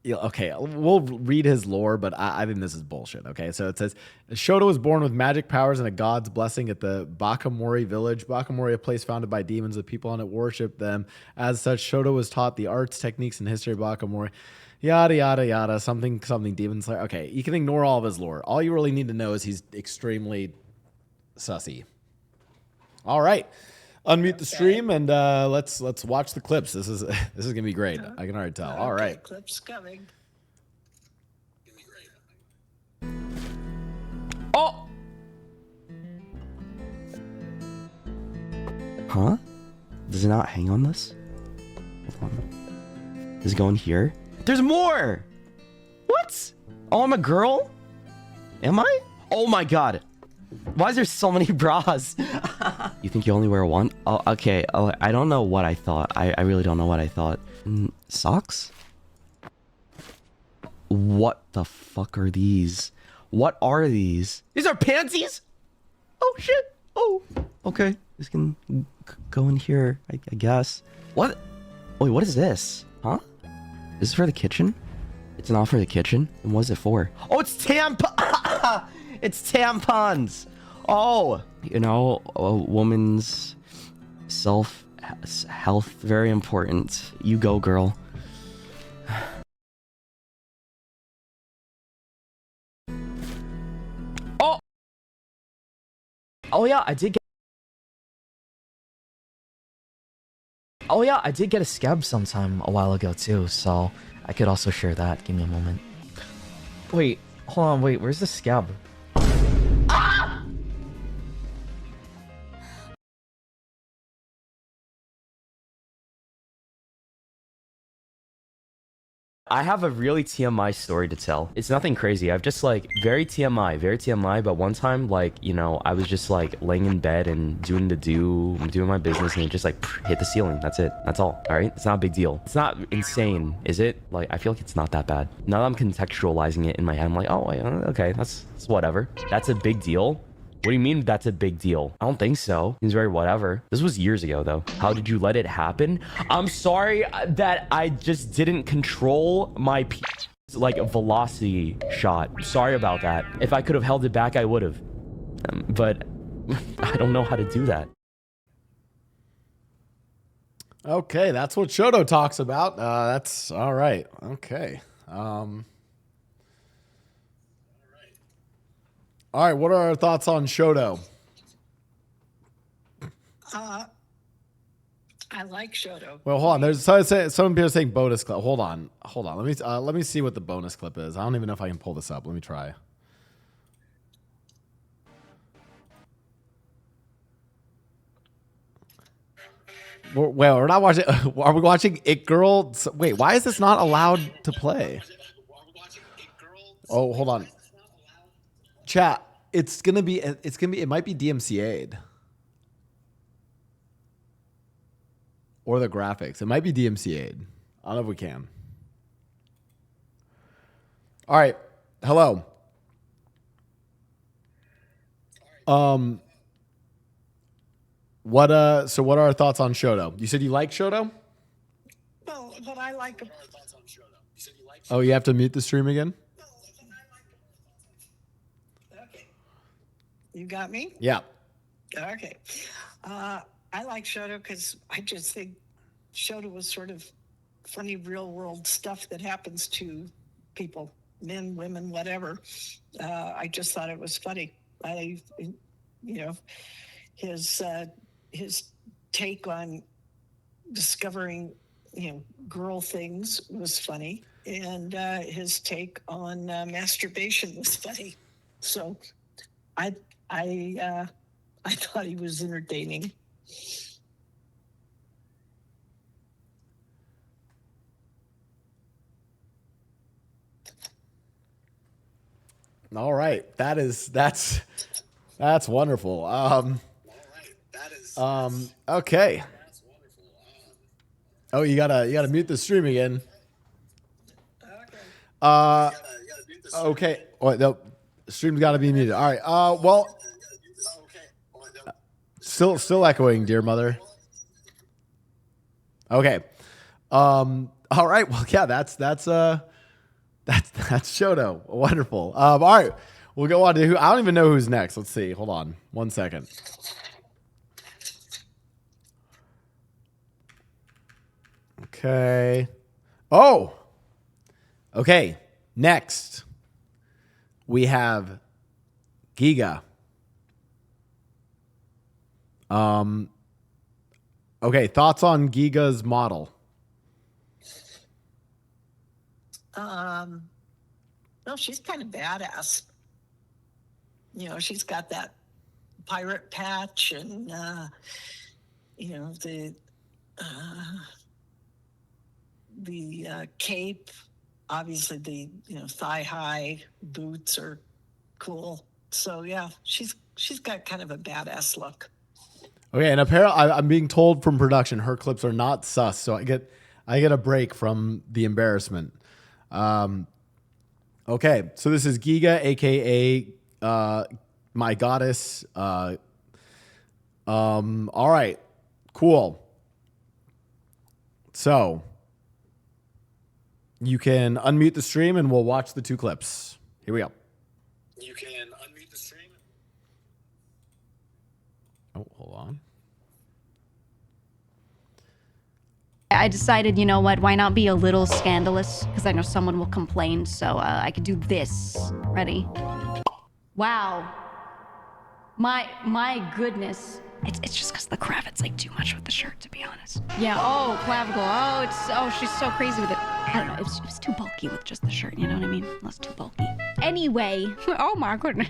Yeah, okay, we'll read his lore, but I think this is bullshit. Okay, so it says Shxtou was born with magic powers and a god's blessing at the Bakamori village. Bakamori, a place founded by demons, the people on it worship them. As such, Shxtou was taught the arts, techniques, and history of Bakamori. Yada yada yada. Something demon slayer. Okay, you can ignore all of his lore. All you really need to know is he's extremely sussy. All right. Unmute the stream and let's watch the clips. This is gonna be great. I can already tell. All right, clips coming. Oh. Huh? Does it not hang on this? Hold on. Does it go in here? There's more. What? Oh, I'm a girl. Am I? Oh my god. Why is there so many bras? You think you only wear one? Oh, okay. Oh, I don't know what I thought. I really don't know what I thought. Socks? What the fuck are these? What are these? These are panties? Oh, shit. Oh, okay. This can go in here, I guess. What? Wait, what is this? Huh? Is this for the kitchen? It's not for the kitchen. And what is it for? Oh, it's tampon! It's tampons. Oh, you know, a woman's health, very important. You go, girl. Oh. Oh yeah, I did get. Oh yeah, I did get a scab sometime a while ago too, so I could also share that. Give me a moment. Wait, hold on, wait, where's the scab? I have a really TMI story to tell. It's nothing crazy. I've just like very TMI. But one time, like, you know, I was just like laying in bed and doing my business, and it just like hit the ceiling. That's it. That's all. All right. It's not a big deal. It's not insane, is it? Like, I feel like it's not that bad. Now that I'm contextualizing it in my head, I'm like, oh, okay, that's whatever. That's a big deal. What do you mean that's a big deal? I don't think so. Seems very whatever. This was years ago, though. How did you let it happen? I'm sorry that I just didn't control my like velocity shot. Sorry about that. If I could have held it back, I would have. But I don't know how to do that. Okay, that's what Shxtou talks about. That's all right. Okay. All right, what are our thoughts on Shxtou? I like Shxtou. Well, hold on. There's some people saying bonus clip. Hold on. Let me see what the bonus clip is. I don't even know if I can pull this up. Let me try. We're not watching. Are we watching It Girl? Wait, why is this not allowed to play? Oh, hold on. Chat, it might be DMCA'd. Or the graphics. It might be DMCA'd. I don't know if we can. All right. Hello. So what are our thoughts on Shxtou? You said you like Shxtou? Well, but I like. Oh, you have to mute the stream again? You got me? Yeah. Okay. I like Shxtou because I just think Shxtou was sort of funny real world stuff that happens to people, men, women, whatever. I just thought it was funny. His take on discovering, girl things was funny, and his take on masturbation was funny. So I thought he was entertaining. All right. That's wonderful. Okay. Oh, you gotta mute the stream again. Okay. Oh, no, stream's gotta be muted. All right. Well, still echoing, dear mother. Okay. All right. Well, yeah, that's Shxtou. Wonderful. All right. We'll go on to who. I don't even know who's next. Let's see. Hold on 1 second. Okay. Oh. Okay. Next, we have Geega. Okay. Thoughts on Geega's model? Well, she's kind of badass. You know, she's got that pirate patch and, you know, the cape. Obviously, the thigh high boots are cool. So yeah, she's got kind of a badass look. Okay, and apparently I'm being told from production her clips are not sus, so I get a break from the embarrassment. Okay, so this is Geega, aka my goddess. All right, cool. So you can unmute the stream and we'll watch the 2 clips. Here we go. You can unmute the stream. Oh, hold on. I decided, you know what, why not be a little scandalous? Because I know someone will complain, so I could do this. Ready? Wow. My goodness. It's just because the cravat's like too much with the shirt, to be honest. Yeah, oh, clavicle. Oh, she's so crazy with it. I don't know, it was too bulky with just the shirt, you know what I mean? It was too bulky. Anyway, oh my goodness.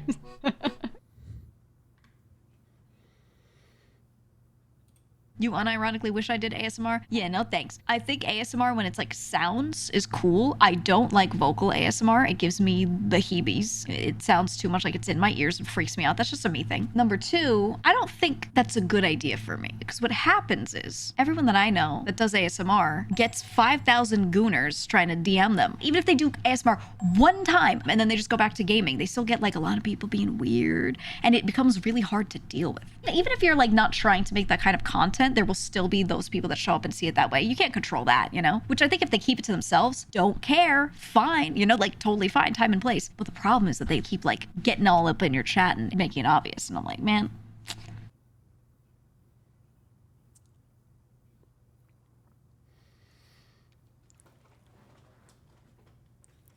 You unironically wish I did ASMR? Yeah, no thanks. I think ASMR, when it's like sounds, is cool. I don't like vocal ASMR. It gives me the heebies. It sounds too much like it's in my ears and freaks me out. That's just a me thing. Number 2, I don't think that's a good idea for me. Because what happens is, everyone that I know that does ASMR gets 5,000 gooners trying to DM them. Even if they do ASMR one time and then they just go back to gaming, they still get like a lot of people being weird. And it becomes really hard to deal with. Even if you're like not trying to make that kind of content, there will still be those people that show up and see it that way. You can't control that, you know? Which I think if they keep it to themselves, don't care, fine, you know, like totally fine, time and place. But the problem is that they keep like getting all up in your chat and making it obvious. And I'm like, man.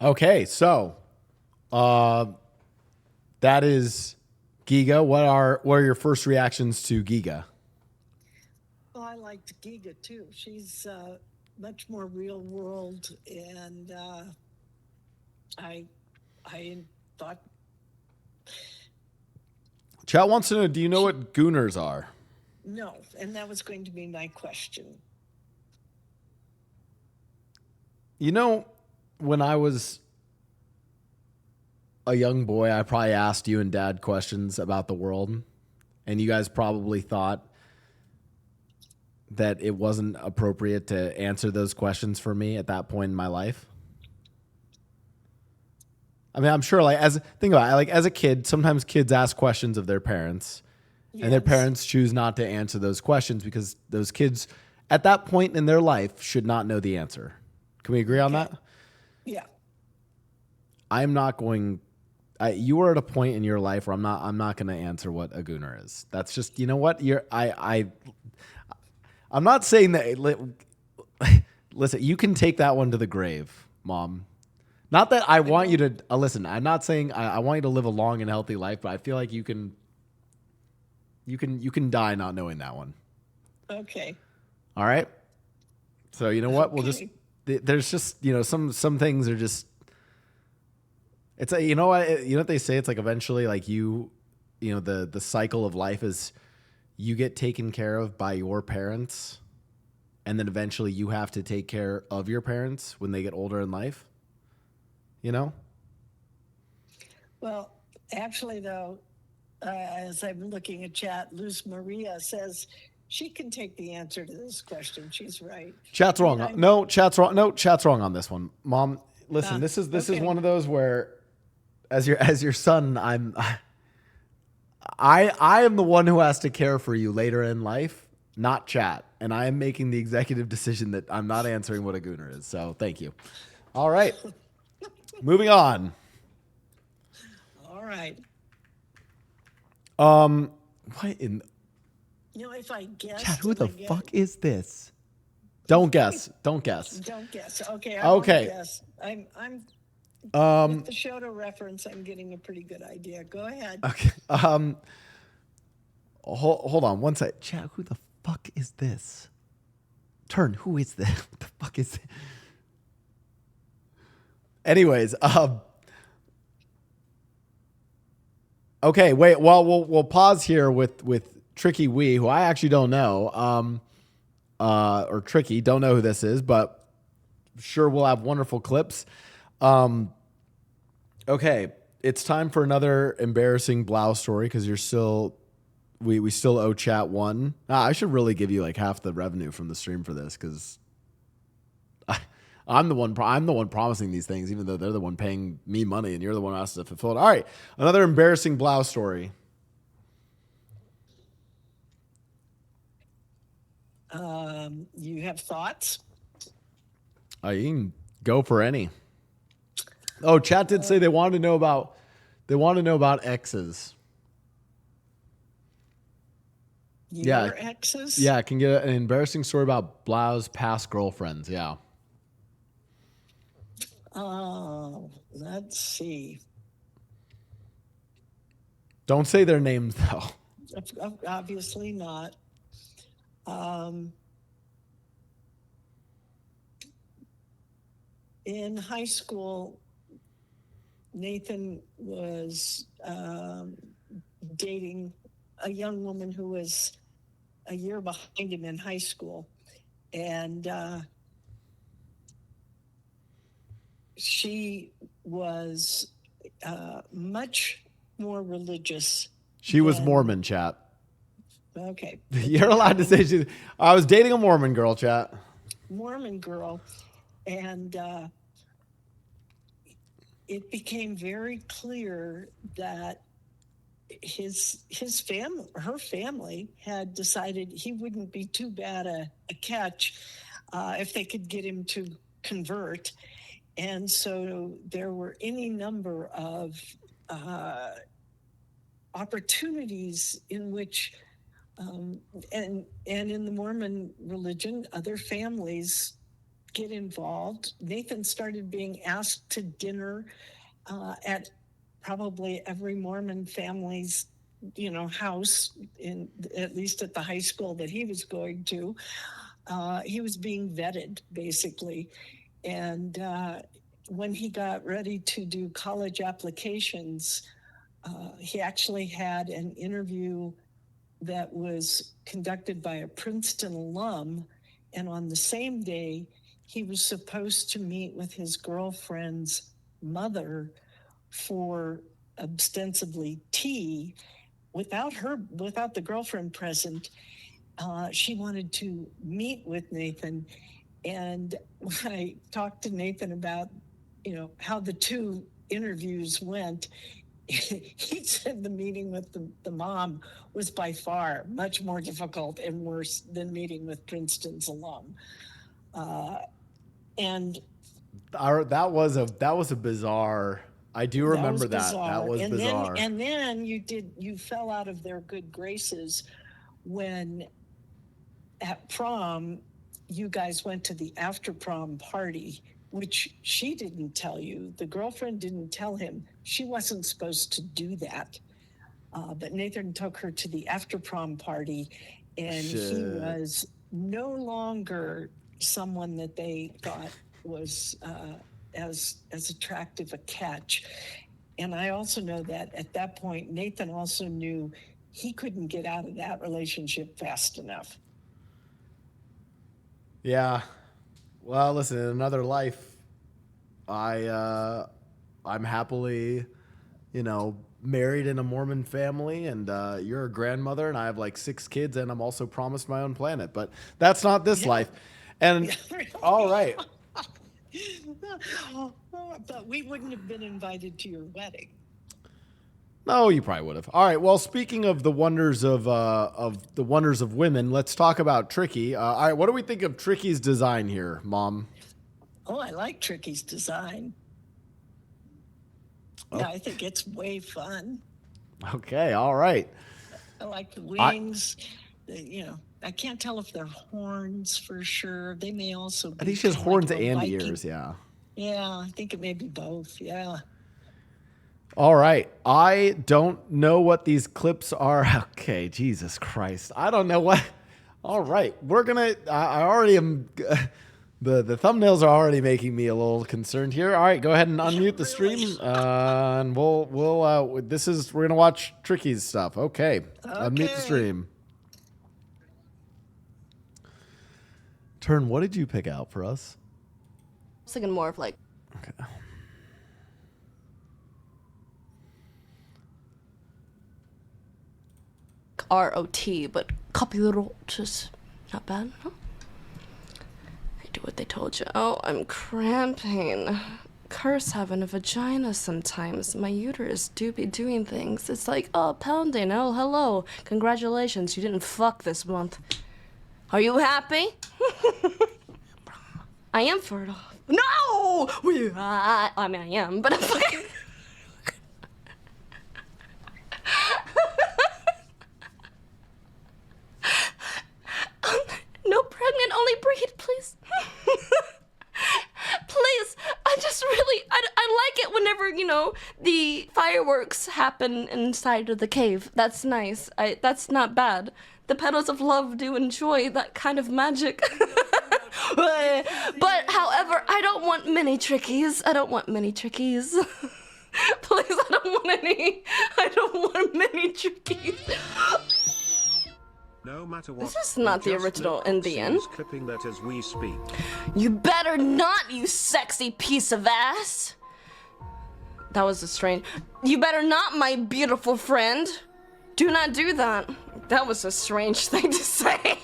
Okay, so that is Geega. What are your first reactions to Geega? Well, I liked Geega too. She's much more real world, and I thought. Chat wants to know, do you know what gooners are? No, and that was going to be my question. You know, when I was a young boy, I probably asked you and Dad questions about the world, and you guys probably thought that it wasn't appropriate to answer those questions for me at that point in my life. I mean, I'm sure, like, think about it, like as a kid, sometimes kids ask questions of their parents, and their parents choose not to answer those questions because those kids at that point in their life should not know the answer. Can we agree on that? Yeah. I'm not going. You are at a point in your life where I'm not going to answer what a gooner is. That's just, you know what? I'm not saying that. Listen, you can take that one to the grave, Mom. Not that I want you to listen. I'm not saying I want you to live a long and healthy life, but I feel like you can die not knowing that one. Okay. All right. So you know what? We'll just. There's just, you know, some things are just. It's a, you know what they say. It's like eventually, like you know, the cycle of life is you get taken care of by your parents, and then eventually you have to take care of your parents when they get older in life. You know? Well, actually, though, as I'm looking at chat, Luz Maria says she can take the answer to this question. She's right. Chat's wrong. No, chat's wrong. No, chat's wrong on this one. Mom, listen, this is okay. one of those where as your son, I am the one who has to care for you later in life, not chat. And I am making the executive decision that I'm not answering what a gooner is. So thank you. All right. Moving on. All right. What in If I guess, chat, who the fuck is this? Don't guess. Don't guess. Don't guess. Okay. Okay. Guess. I'm with the Shxtou reference, I'm getting a pretty good idea. Go ahead. Okay. Hold on one sec. Chat, who the fuck is this? Turn, who is this? What the fuck is this? Anyways, okay, wait. Well, we'll pause here with Trickywi, who I actually don't know. Or Tricky, don't know who this is, but sure we'll have wonderful clips. Okay, it's time for another embarrassing Blau story because you're still, we still owe chat one. I should really give you like half the revenue from the stream for this because I'm the one promising these things, even though they're the one paying me money and you're the one who has to fulfill it. All right, another embarrassing Blau story. You have thoughts? You can go for any. Oh, chat did say they wanted to know about exes. Your exes? Yeah, I can get an embarrassing story about Blau's past girlfriends. Yeah. Oh, let's see. Don't say their names though. Obviously not. In high school, Nathan was dating a young woman who was a year behind him in high school. And she was much more religious. She was Mormon, chat. Okay. You're allowed to say I was dating a Mormon girl, chat. Mormon girl. And it became very clear that her family had decided he wouldn't be too bad a catch if they could get him to convert. And so there were any number of opportunities in which, and in the Mormon religion, other families get involved. Nathan started being asked to dinner at probably every Mormon family's, house, at least at the high school that he was going to. He was being vetted, basically. And when he got ready to do college applications, he actually had an interview that was conducted by a Princeton alum. And on the same day, he was supposed to meet with his girlfriend's mother for ostensibly tea. Without the girlfriend present, she wanted to meet with Nathan. And when I talked to Nathan about, how the two interviews went, he said the meeting with the mom was by far much more difficult and worse than meeting with Princeton's alum. And that was a bizarre. I do remember that. That was bizarre. And then you fell out of their good graces when at prom you guys went to the after prom party, which she didn't tell you. The girlfriend didn't tell him. She wasn't supposed to do that. But Nathan took her to the after prom party, and he was no longer someone that they thought was as attractive a catch. And I also know that at that point, Nathan also knew he couldn't get out of that relationship fast enough. Yeah. Well, listen, in another life, I'm happily, you know, married in a Mormon family, and you're a grandmother, and I have like 6 kids, and I'm also promised my own planet. But that's not this life. And all right. But we wouldn't have been invited to your wedding. No, you probably would have. All right. Well, speaking of the wonders of women, let's talk about Tricky. All right. What do we think of Tricky's design here, Mom? Oh, I like Tricky's design. Oh. Yeah, I think it's way fun. Okay. All right. I like the wings. I can't tell if they're horns for sure. They may also be. I think she has horns like and Viking. ears. Yeah. Yeah, I think it may be both. Yeah. All right. I don't know what these clips are. Okay. Jesus Christ. I don't know what. All right. We're going to, I already am. The thumbnails are already making me a little concerned here. All right. Go ahead and unmute the stream. And we're going to watch Tricky's stuff. Okay. Unmute the stream. Turn, what did you pick out for us? I was thinking more of like. Okay. ROT, but copy the roaches. Not bad, huh? I do what they told you. Oh, I'm cramping. Curse having a vagina sometimes. My uterus do be doing things. It's like, oh, pounding. Oh, hello. Congratulations, you didn't fuck this month. Are you happy? I am fertile. No! I mean, I am, but I'm fucking... No pregnant, only breed, please. Please, I like it whenever, the fireworks happen inside of the cave. That's nice. That's not bad. The petals of love do enjoy that kind of magic. But, however, I don't want many trickies. I don't want many trickies. Please, I don't want any. I don't want many trickies. No matter what, this is not the original in the end. Clipping that as we speak. You better not, you sexy piece of ass. That was a strange. You better not, my beautiful friend. Do not do that. That was a strange thing to say.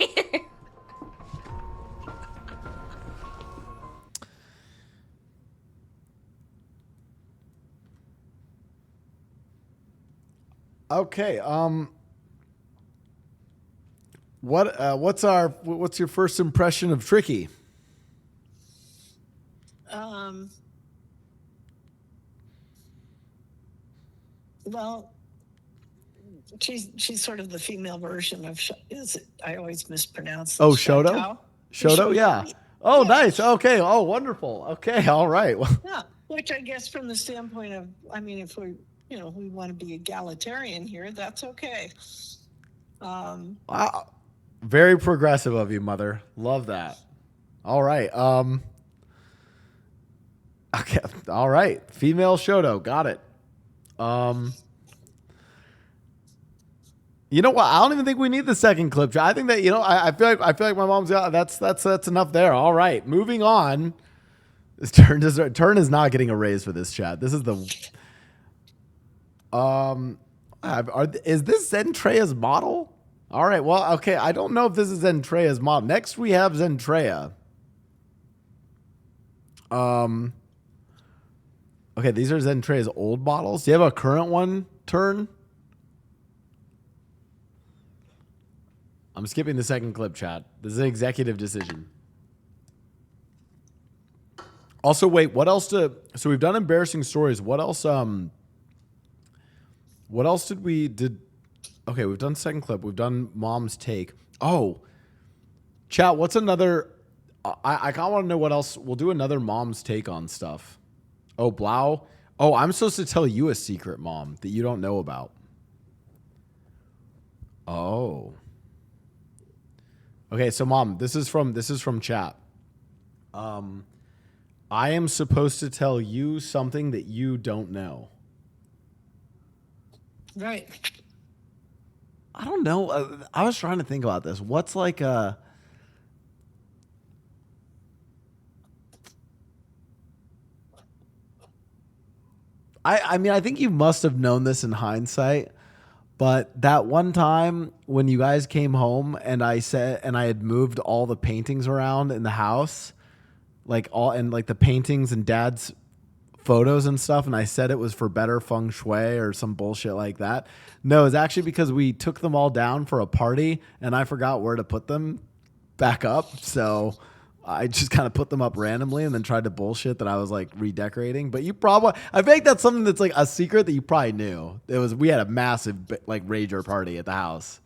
Okay. What's your first impression of Tricky? Well, she's sort of the female version of I always mispronounce. Oh, Shxtou? Shxtou, yeah. Oh, yeah. Nice. Okay. Oh, wonderful. Okay. All right. Well, yeah. Which I guess from the standpoint of, I mean, if we want to be egalitarian here, that's okay. Wow. Very progressive of you, Mother. Love that. All right. Okay. All right. Female Shxtou. Got it. You know what? I don't even think we need the second clip. I think that, I feel like my mom's got that's enough there. All right. Moving on. Turn is not getting a raise for this chat. This is the is this Zentreya's model? All right. Well, okay. I don't know if this is Zentreya's model. Next we have Zentreya. Okay, these are Zentreya's old models. Do you have a current one, Turn? I'm skipping the second clip, chat. This is an executive decision. Also, wait, what else so we've done embarrassing stories. What else did okay, we've done second clip. We've done mom's take. Oh, chat, what's another I kind of want to know what else. We'll do another mom's take on stuff. Oh, Blau. Oh, I'm supposed to tell you a secret, Mom, that you don't know about. Oh. Okay, so Mom, this is from chat. I am supposed to tell you something that you don't know. Right. I don't know. I was trying to think about this. What's like a... I mean, I think you must have known this in hindsight, but that one time when you guys came home and I had moved all the paintings around in the house, like the paintings and Dad's photos and stuff, and I said it was for better feng shui or some bullshit like that. No, it's actually because we took them all down for a party and I forgot where to put them back up. So I just kind of put them up randomly and then tried to bullshit that I was like redecorating. But you probably, I think that's something that's like a secret that you probably knew. We had a massive like rager party at the house.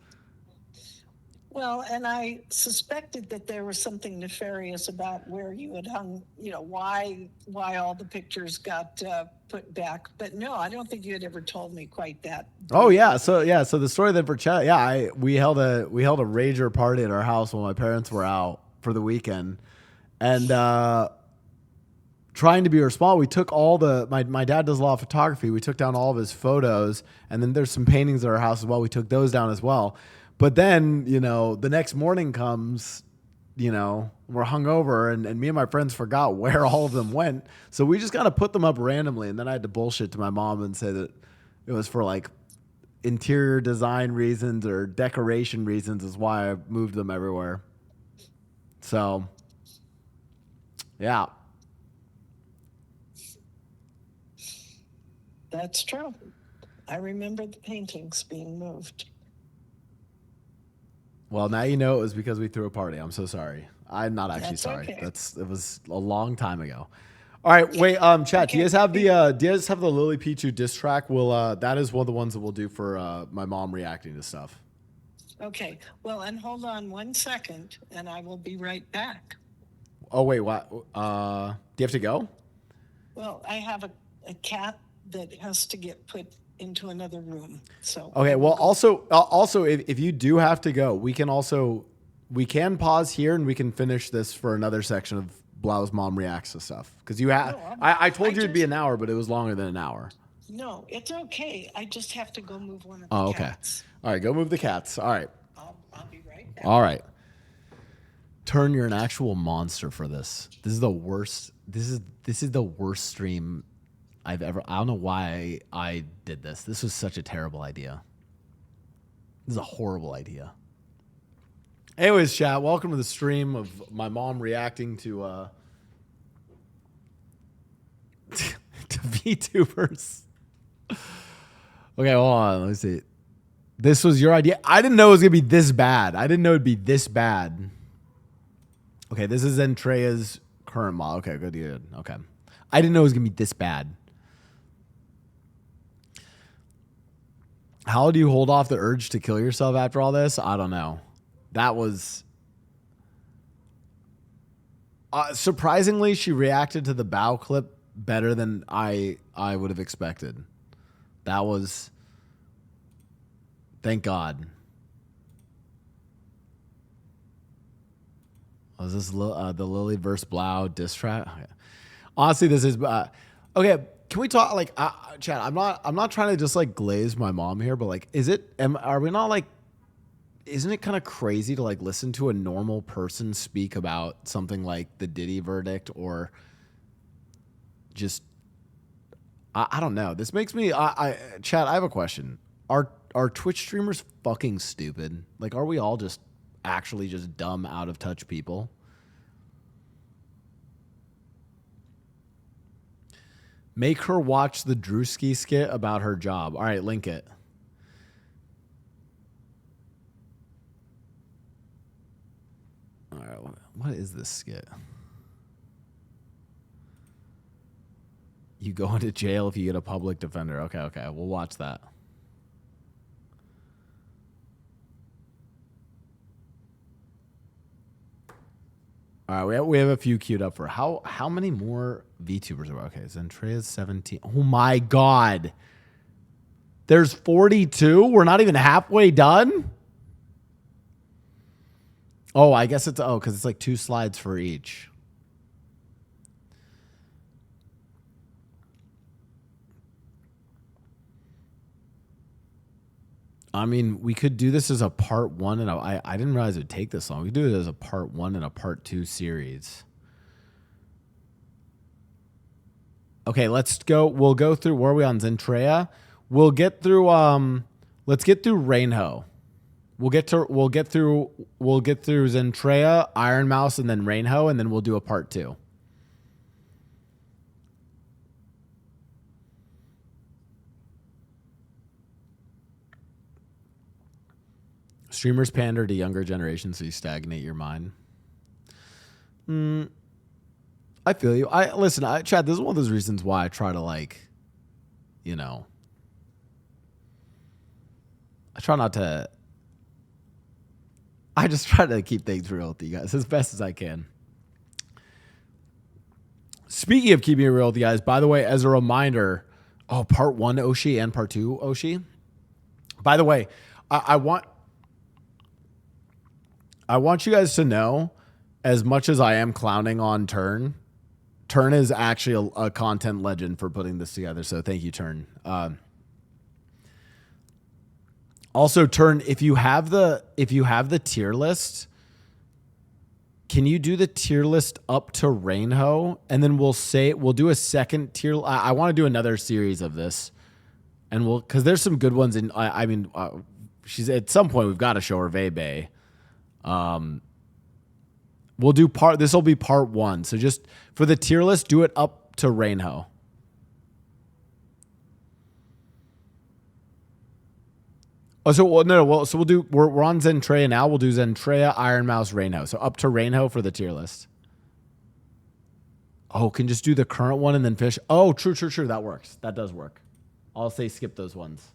Well, and I suspected that there was something nefarious about where you had hung, why all the pictures got put back. But no, I don't think you had ever told me quite that. Oh yeah, so the story then for chat, we held a rager party at our house when my parents were out for the weekend, and trying to be responsible, we took all my dad does a lot of photography. We took down all of his photos, and then there's some paintings at our house as well. We took those down as well. But then, the next morning comes, we're hungover and me and my friends forgot where all of them went. So we just kind of put them up randomly. And then I had to bullshit to my mom and say that it was for like interior design reasons or decoration reasons is why I moved them everywhere. So, yeah. That's true. I remember the paintings being moved. Well, now you know it was because we threw a party. I'm so sorry. I'm not actually sorry. Okay. It was a long time ago. All right, wait, chat. Okay. Do you guys have the Lily Pichu diss track? That is one of the ones that we'll do for my mom reacting to stuff. Okay. Well, and hold on 1 second, and I will be right back. Oh wait, what? Do you have to go? Well, I have a cat that has to get put into another room. So okay. Well, also, if you do have to go, we can pause here and we can finish this for another section of Blau's mom reacts to stuff. Because I told you it'd be an hour, but it was longer than an hour. No, it's okay. I just have to go move one of the cats. All right, go move the cats. All right. I'll be right back. All right. Turn, you're an actual monster for this. This is the worst. This is the worst stream I've ever. I don't know why I did this. This was such a terrible idea. This is a horrible idea. Anyways, chat, welcome to the stream of my mom reacting to to VTubers. Okay, hold on. Let me see. This was your idea. I didn't know it was gonna be this bad. I didn't know it'd be this bad. Okay, this is Zentreya's current model. Okay, good. Okay. I didn't know it was gonna be this bad. How do you hold off the urge to kill yourself after all this? I don't know. That was surprisingly, she reacted to the Blau clip better than I would have expected. That was, thank God. Was this the Lily versus Blau diss track? Okay. Honestly, this is okay. Can we talk like Chad? I'm not trying to just like glaze my mom here, but like, are we not like? Isn't it kind of crazy to like listen to a normal person speak about something like the Diddy verdict or just I don't know. This makes me Chad, I have a question. Are Twitch streamers fucking stupid? Like, are we all just actually just dumb, out of touch people? Make her watch the Duski skit about her job. All right, link it. All right, what is this skit? You go into jail if you get a public defender. Okay, we'll watch that. All right, we have a few queued up for how many more VTubers are okay? Zentreya's 17. Oh my God. There's 42. We're not even halfway done. Oh, I guess it's because it's like 2 slides for each. I mean, we could do this as a part 1, and I didn't realize it would take this long. We could do it as a part 1 and a part 2 series. Okay, let's go. We'll go through. Where are we on Zentreya? We'll get through. Let's get through Rainho. We'll get through Zentreya, Iron Mouse, and then Rainho, and then we'll do a part 2. Streamers pander to younger generations, so you stagnate your mind. I feel you. Listen, Chad, this is one of those reasons why I try to, like, you know, I just try to keep things real with you guys as best as I can. Speaking of keeping it real with you guys, by the way, as a reminder, part 1 Oshi and part 2 Oshi. By the way, I want you guys to know, as much as I am clowning on Turn is actually a content legend for putting this together. So thank you, Turn. Also, Turn, if you have the tier list, can you do the tier list up to Rainho? And then we'll do a second tier. I want to do another series of this, and because there's some good ones. She's at some point we've got to show her Vebe. We'll do this will be part 1. So just for the tier list, do it up to Rainho. Oh, so we'll do, we're on Zentreya now. We'll do Zentreya, Iron Mouse, Rainho. So up to Rainho for the tier list. Oh, can just do the current one and then finish. Oh, true. That works. That does work. I'll say skip those ones.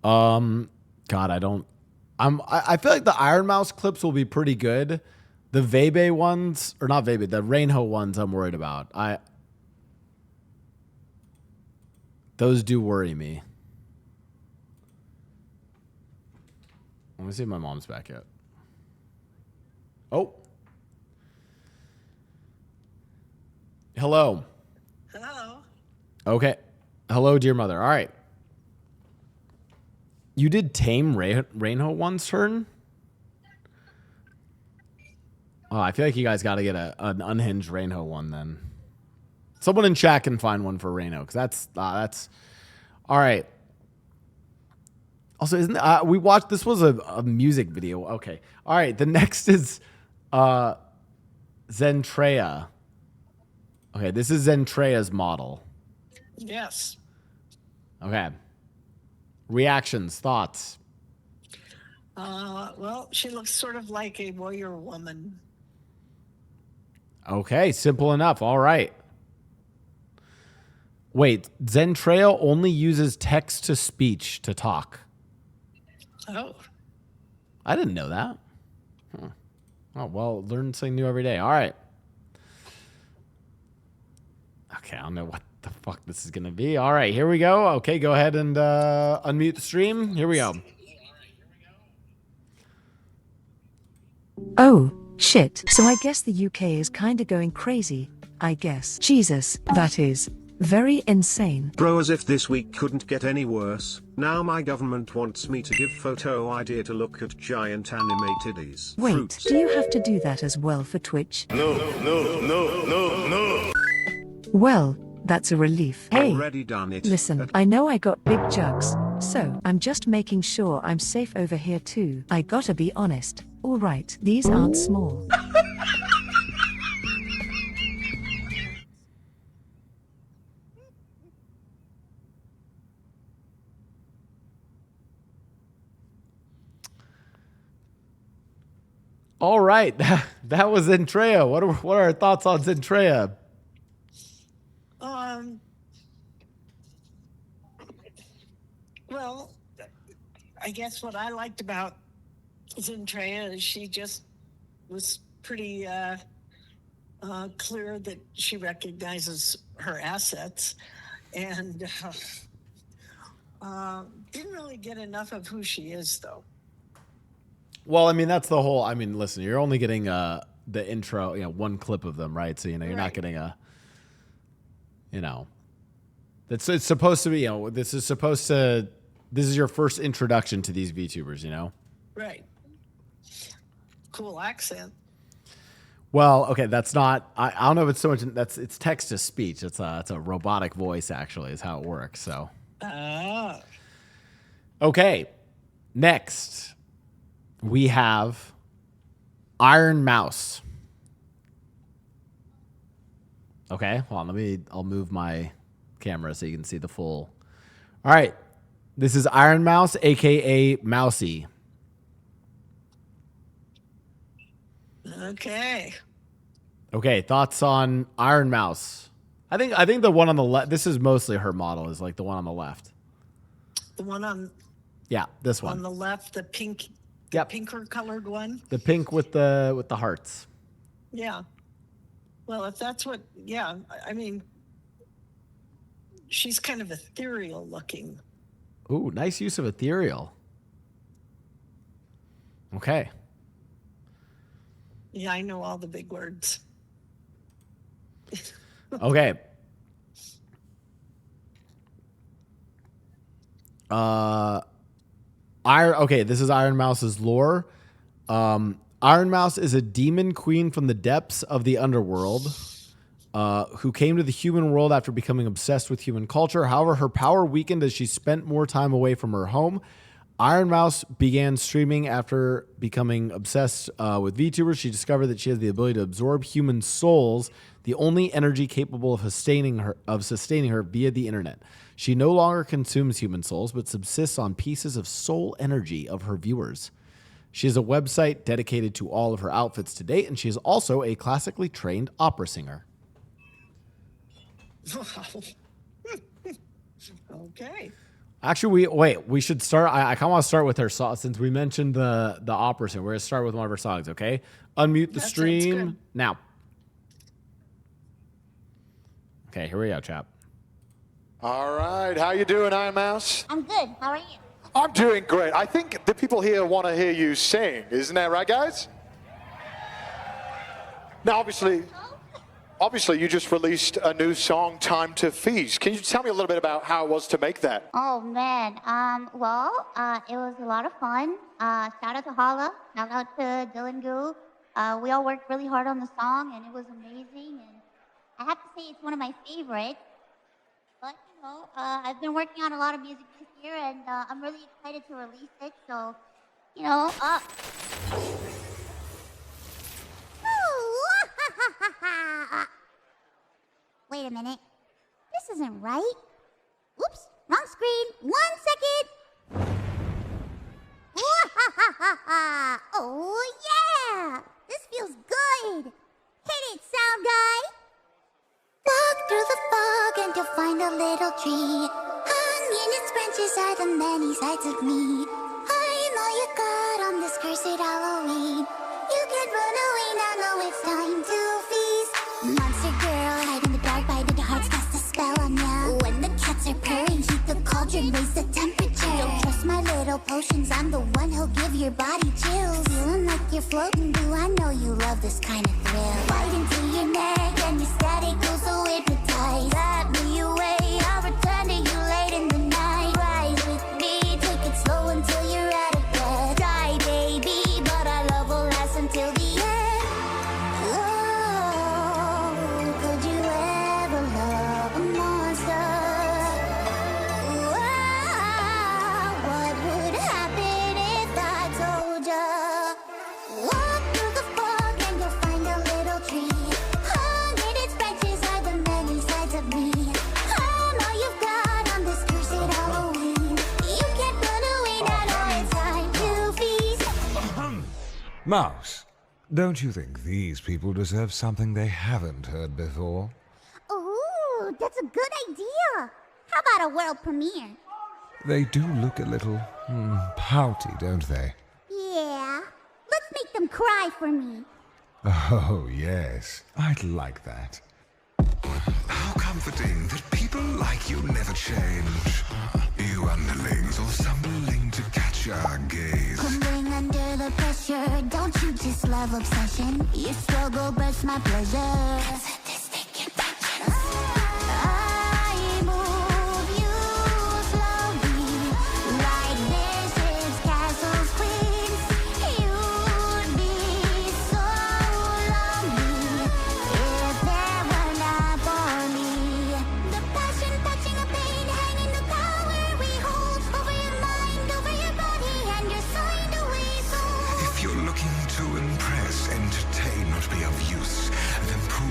God, I feel like the Iron Mouse clips will be pretty good. The Vebe ones, or not Vebe, the Rainho ones I'm worried about. Those do worry me. Let me see if my mom's back yet. Oh. Hello. Hello. Okay. Hello, dear mother. All right. You did tame Rainho one's turn? Oh, I feel like you guys got to get an unhinged Rainho one then. Someone in chat can find one for Rainho, because that's all right. Also, we watched, this was a music video. Okay. All right. The next is Zentreya. Okay. This is Zentreya's model. Yes. Okay. Reactions, thoughts. Well, she looks sort of like a warrior woman. Okay, simple enough. All right. Wait, Zentreya only uses text to speech to talk. Oh. I didn't know that. Huh. Oh, well, learn something new every day. All right. Okay, I don't know what the fuck this is going to be. All right, here we go. Okay, go ahead and unmute the stream. Here we go. Oh, shit. So I guess the UK is kinda going crazy, I guess. Jesus, that is very insane. Bro, as if this week couldn't get any worse. Now my government wants me to give photo ID to look at giant anime titties. Wait, Fruits. do you have to do that as well for Twitch? No. Well, that's a relief. Hey, Already done it. listen, I know I got big jugs, so I'm just making sure I'm safe over here too. I gotta be honest. Alright, these aren't small. All right, that was Zentreya. What are our thoughts on Zentreya? Well, I guess what I liked about Zentreya is she just was pretty clear that she recognizes her assets, and didn't really get enough of who she is, though. Well, I mean, that's the whole. I mean, listen, you're only getting the intro, one clip of them, right? So you're not getting a, it's supposed to be, this is your first introduction to these VTubers, Right. Cool accent. Well, okay, that's not. I don't know if it's so much. It's text to speech. It's a robotic voice. Actually, is how it works. So. Okay. Next, we have Iron Mouse. Okay, hold on. I'll move my camera so you can see the full. All right. This is Iron Mouse, aka Mousy. Okay. Okay, thoughts on Iron Mouse? I think the one on the left. This is mostly her model. Is like the one on the left. The one on. Yeah, this one On the left, the pink. Yep. Pinker colored one. The pink with the hearts. Yeah. Well, if that's what. Yeah. I mean, she's kind of ethereal looking. Ooh, nice use of ethereal. Okay. Yeah, I know all the big words. Okay. Okay, this is Iron Mouse's lore. Iron Mouse is a demon queen from the depths of the underworld, who came to the human world after becoming obsessed with human culture. However, her power weakened as she spent more time away from her home. Iron Mouse began streaming after becoming obsessed with VTubers. She discovered that she has the ability to absorb human souls, the only energy capable of sustaining her via the internet. She no longer consumes human souls, but subsists on pieces of soul energy of her viewers. She has a website dedicated to all of her outfits to date, and she is also a classically trained opera singer. Okay. Actually, we should start. I kind of want to start with her song since we mentioned the opera singer. We're going to start with one of her songs, okay? Unmute the stream now. Okay, here we go, chap. All right, how you doing, Iron Mouse? I'm good. How are you? I'm doing great. I think the people here want to hear you sing. Isn't that right, guys? Now, obviously, you just released a new song, Time to Feast. Can you tell me a little bit about how it was to make that? Oh man. It was a lot of fun. Shout out to Hala. Shout out to Dylan Goo. We all worked really hard on the song, and it was amazing. And I have to say, it's one of my favorites. But I've been working on a lot of music this year, and I'm really excited to release it. So, Wait a minute. This isn't right. Oops, wrong screen. 1 second. Oh, yeah. This feels good. Hit it, sound guy. Walk through the fog and you'll find a little tree. Hung in its branches are the many sides of me. I'm all you got on this cursed Halloween. You can't run away now, no, it's time to feast. Monster girl, hide in the dark, bite into hearts, cast a spell on ya. When the cats are purring, heat the cauldron, raise the temperature. Don't trust my little potions, I'm the one who'll give your body chills. Feeling like you're floating, boo, I know you love this kind of thrill. Bite into your neck and your static goes so hypnotized. Wrap me away, I'll return to you late in the night. Rise with me, take it slow until you're out of breath. Die, baby, but our love will last until the end. Oh, could you ever love a monster? What would happen if I told ya? Walk through the fog and you'll find a little tree. Hung in its branches are the many sides of me. I'm all you've got on this cursed Halloween. You can't run away now, no, it's time to feast. Mouse, don't you think these people deserve something they haven't heard before? Ooh, that's a good idea. How about a world premiere? They do look a little pouty, don't they? Yeah. Let's make them cry for me. Oh, yes. I'd like that. How comforting that people like you never change. You underlings all stumbling to catch our gaze. Crumbling under the pressure, don't you just love obsession? Your struggle bursts my pleasure. I move you slowly, like this is castles, queens.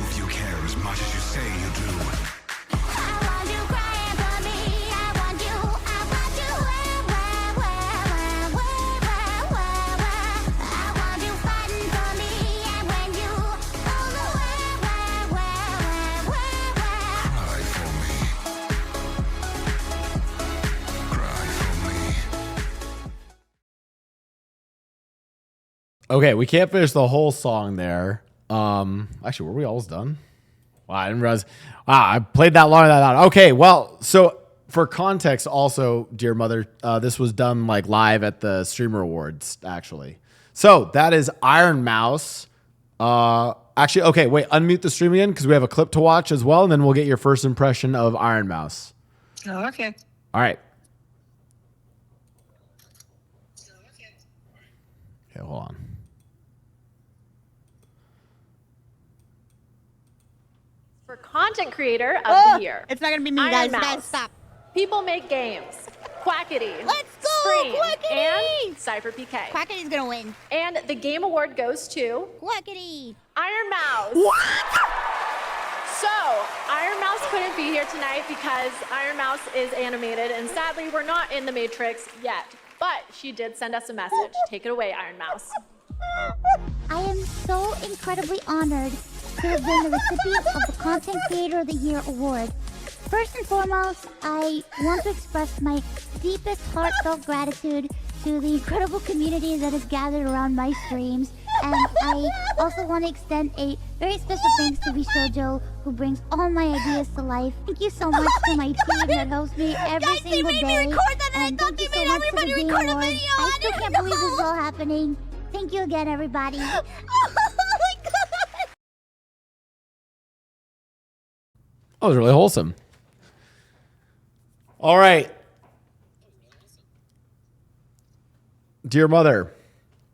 prove you care as much as you say you do. Okay, we can't finish the whole song there. Actually, were we almost done? Wow, I didn't realize. Wow, I played that long. Okay, well, so for context, also, dear mother, this was done like live at the Streamer Awards, actually. So that is Iron Mouse. Actually, okay, wait, unmute the stream again because we have a clip to watch as well, and then we'll get your first impression of Iron Mouse. Oh, okay. All right. Okay, hold on. For content creator of the year. It's not gonna be me, Iron guys. Mouse. Guys, stop. People make games. Quackity. Let's go, Scream, Quackity! and Cypher PK. Quackity's gonna win. And the game award goes to Quackity. Iron Mouse. What? So, Iron Mouse couldn't be here tonight because Iron Mouse is animated, and sadly, we're not in the Matrix yet. But she did send us a message. Take it away, Iron Mouse. I am so incredibly honored to have been the recipient of the Content Creator of the Year award. First and foremost, I want to express my deepest heartfelt gratitude to the incredible community that has gathered around my streams. And I also want to extend a very special thanks to Shxtou, who brings all my ideas to life. Thank you so much to my team that helps me every single day. And thank you so much to the Game Awards. I still can't believe this is all happening. Thank you again, everybody. That was really wholesome. All right. Dear mother,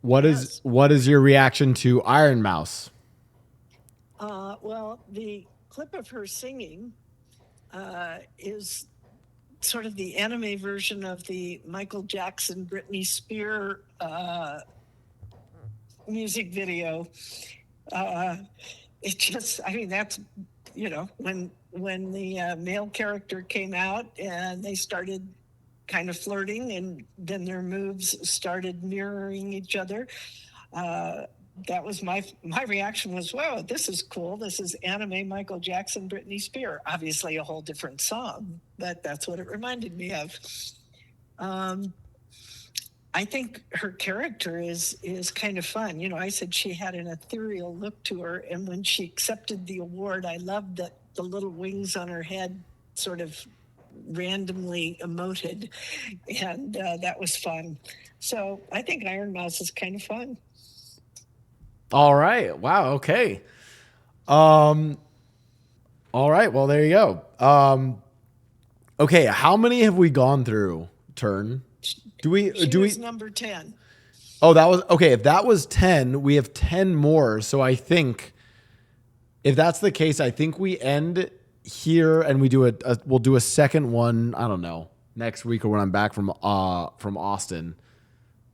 what is your reaction to Iron Mouse? Well, the clip of her singing is sort of the anime version of the Michael Jackson, Britney Spears music video. It just, I mean, that's, you know, when the male character came out and they started kind of flirting and then their moves started mirroring each other. That was my reaction was, wow, this is cool. This is anime Michael Jackson, Britney Spears. Obviously a whole different song, but that's what it reminded me of. I think her character is kind of fun. You know, I said she had an ethereal look to her, and when she accepted the award, I loved that the little wings on her head sort of randomly emoted, and that was fun. So I think Iron Mouse is kind of fun. All right. Wow. Okay. All right. Well, there you go. Okay. How many have we gone through? Turn. She was number 10. Oh, that was okay. If that was 10, we have 10 more. So I think if that's the case, I think we end here and we do we'll do a second one. I don't know, next week or when I'm back from Austin.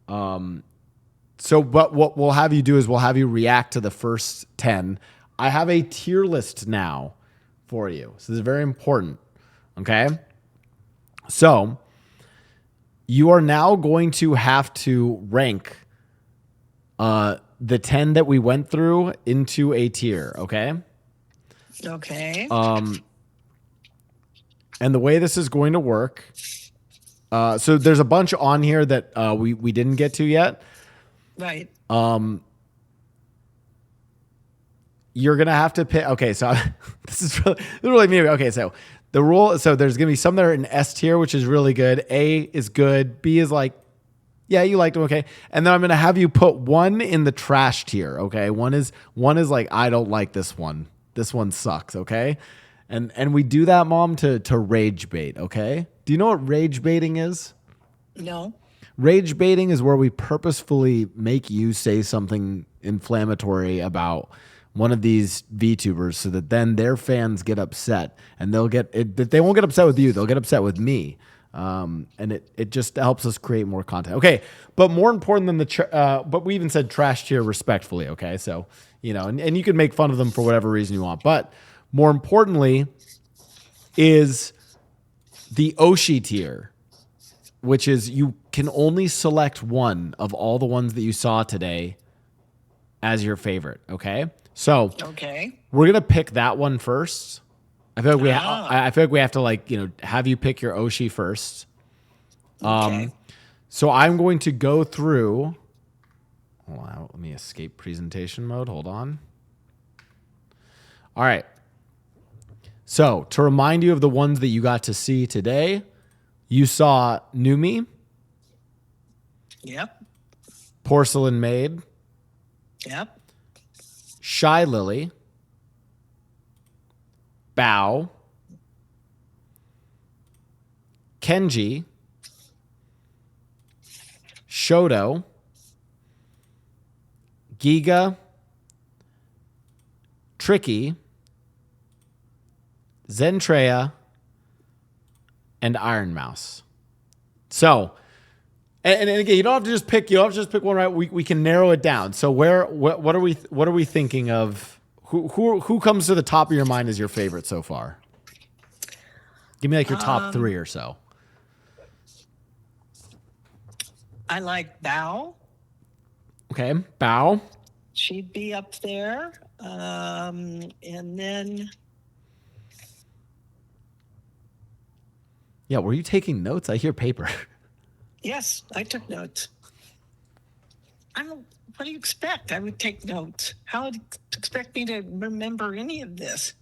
So, but what we'll have you do is we'll have you react to the first 10. I have a tier list now for you. So this is very important. Okay. So you are now going to have to rank the 10 that we went through into a tier. Okay. Okay. And the way this is going to work, so there's a bunch on here that we didn't get to yet. Right. You're gonna have to pick. Okay, so this is really me. Okay, so the rule. So there's gonna be some that are in S tier, which is really good. A is good. B is like, yeah, you liked them. Okay, and then I'm gonna have you put one in the trash tier. Okay, one is like, I don't like this one. This one sucks. Okay, and we do that, Mom, to rage bait. Okay, do you know what rage baiting is? No. Rage baiting is where we purposefully make you say something inflammatory about one of these VTubers so that then their fans get upset, and they'll get it. They won't get upset with you. They'll get upset with me. And it just helps us create more content. Okay, but more important than but we even said trash tier respectfully. Okay, so and you can make fun of them for whatever reason you want, but more importantly is the Oshi tier, which is you can only select one of all the ones that you saw today as your favorite. Okay, so we're gonna pick that one first. I feel like I feel like we have to have you pick your Oshi first. So I'm going to go through. Hold on, let me escape presentation mode. Hold on. All right. So to remind you of the ones that you got to see today, you saw Numi. Yep. Porcelain Maid. Yep. Shy Lily. Blau. Kenji. Shxtou. Geega. Trickywi. Zentreya. And Iron Mouse. So, and again, you don't have to just pick. You don't have to just pick one. Right? We can narrow it down. So what are we thinking of? Who comes to the top of your mind as your favorite so far? Give me like your top three or so. I like Blau. Okay, Blau. She'd be up there. And then. Yeah, were you taking notes? I hear paper. Yes, I took notes. What do you expect? I would take notes. How would you expect me to remember any of this?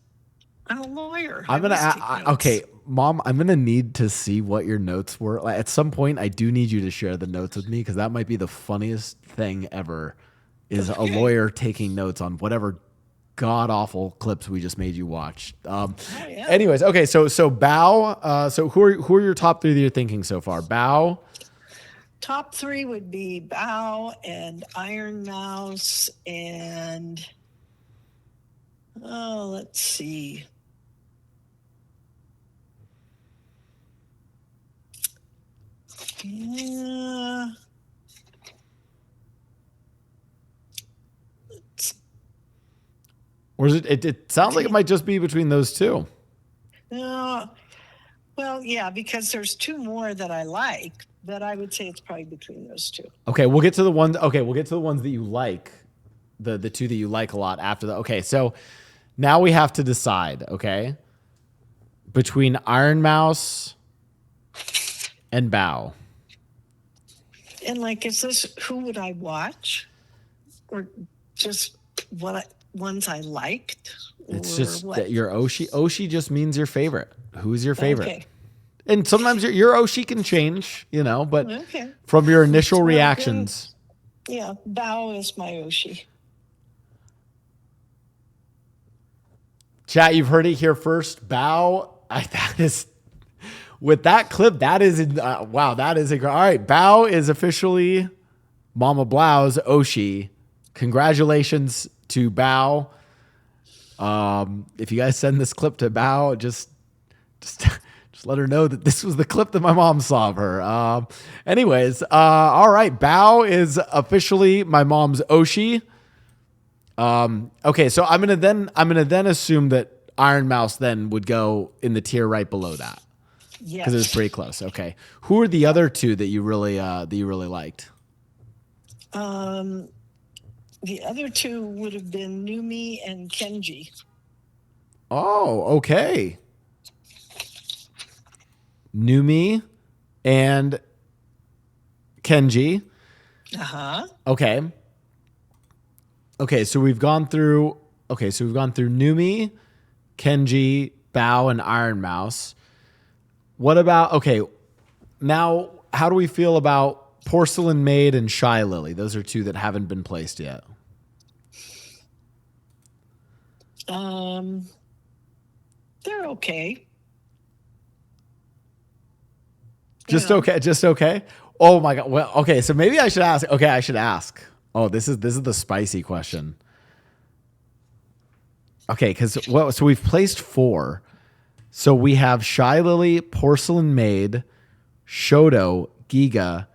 I'm a lawyer. Okay, Mom, I'm gonna need to see what your notes were. Like, at some point, I do need you to share the notes with me because that might be the funniest thing ever. Is a lawyer taking notes on whatever god awful clips we just made you watch. Anyways, okay, so Blau. So who are your top three that you're thinking so far? Blau. Top three would be Blau and Iron Mouse and let's see. Yeah. Or is it sounds like it might just be between those two. Well, yeah, because there's two more that I like, but I would say it's probably between those two. Okay, we'll get to the ones. Okay, we'll get to the ones that you like, the two that you like a lot after that. Okay, so now we have to decide. Okay, between Iron Mouse and Blau. And is this who would I watch, or just ones I liked? It's just that your Oshi. Oshi just means your favorite. Who's your favorite? Okay. And sometimes your Oshi can change, but from your initial reactions. Yeah, Blau is my Oshi. Chat, you've heard it here first. Blau, with that clip, that is, wow, that is all right. Blau is officially Mama Blau's Oshi. Congratulations to Blau. If you guys send this clip to Blau, just let her know that this was the clip that my mom saw of her. Anyways, all right. Blau is officially my mom's Oshi. Okay, so I'm gonna then assume that Iron Mouse then would go in the tier right below that. Yes. Because it was pretty close. Okay. Who are the other two that you really liked? The other two would have been Numi and Kenji. Oh, okay. Numi and Kenji. Uh-huh. Okay. Okay, so we've gone through Numi, Kenji, Blau, and Iron Mouse. What about, okay, now how do we feel about Porcelain Maid and Shy Lily? Those are two that haven't been placed yet. They're okay. Just okay. Oh my God. Well, okay. So maybe I should ask. Okay, I should ask. Oh, this is the spicy question. Okay, so we've placed 4. So we have Shy Lily, Porcelain Maid, Shxtou, Geega,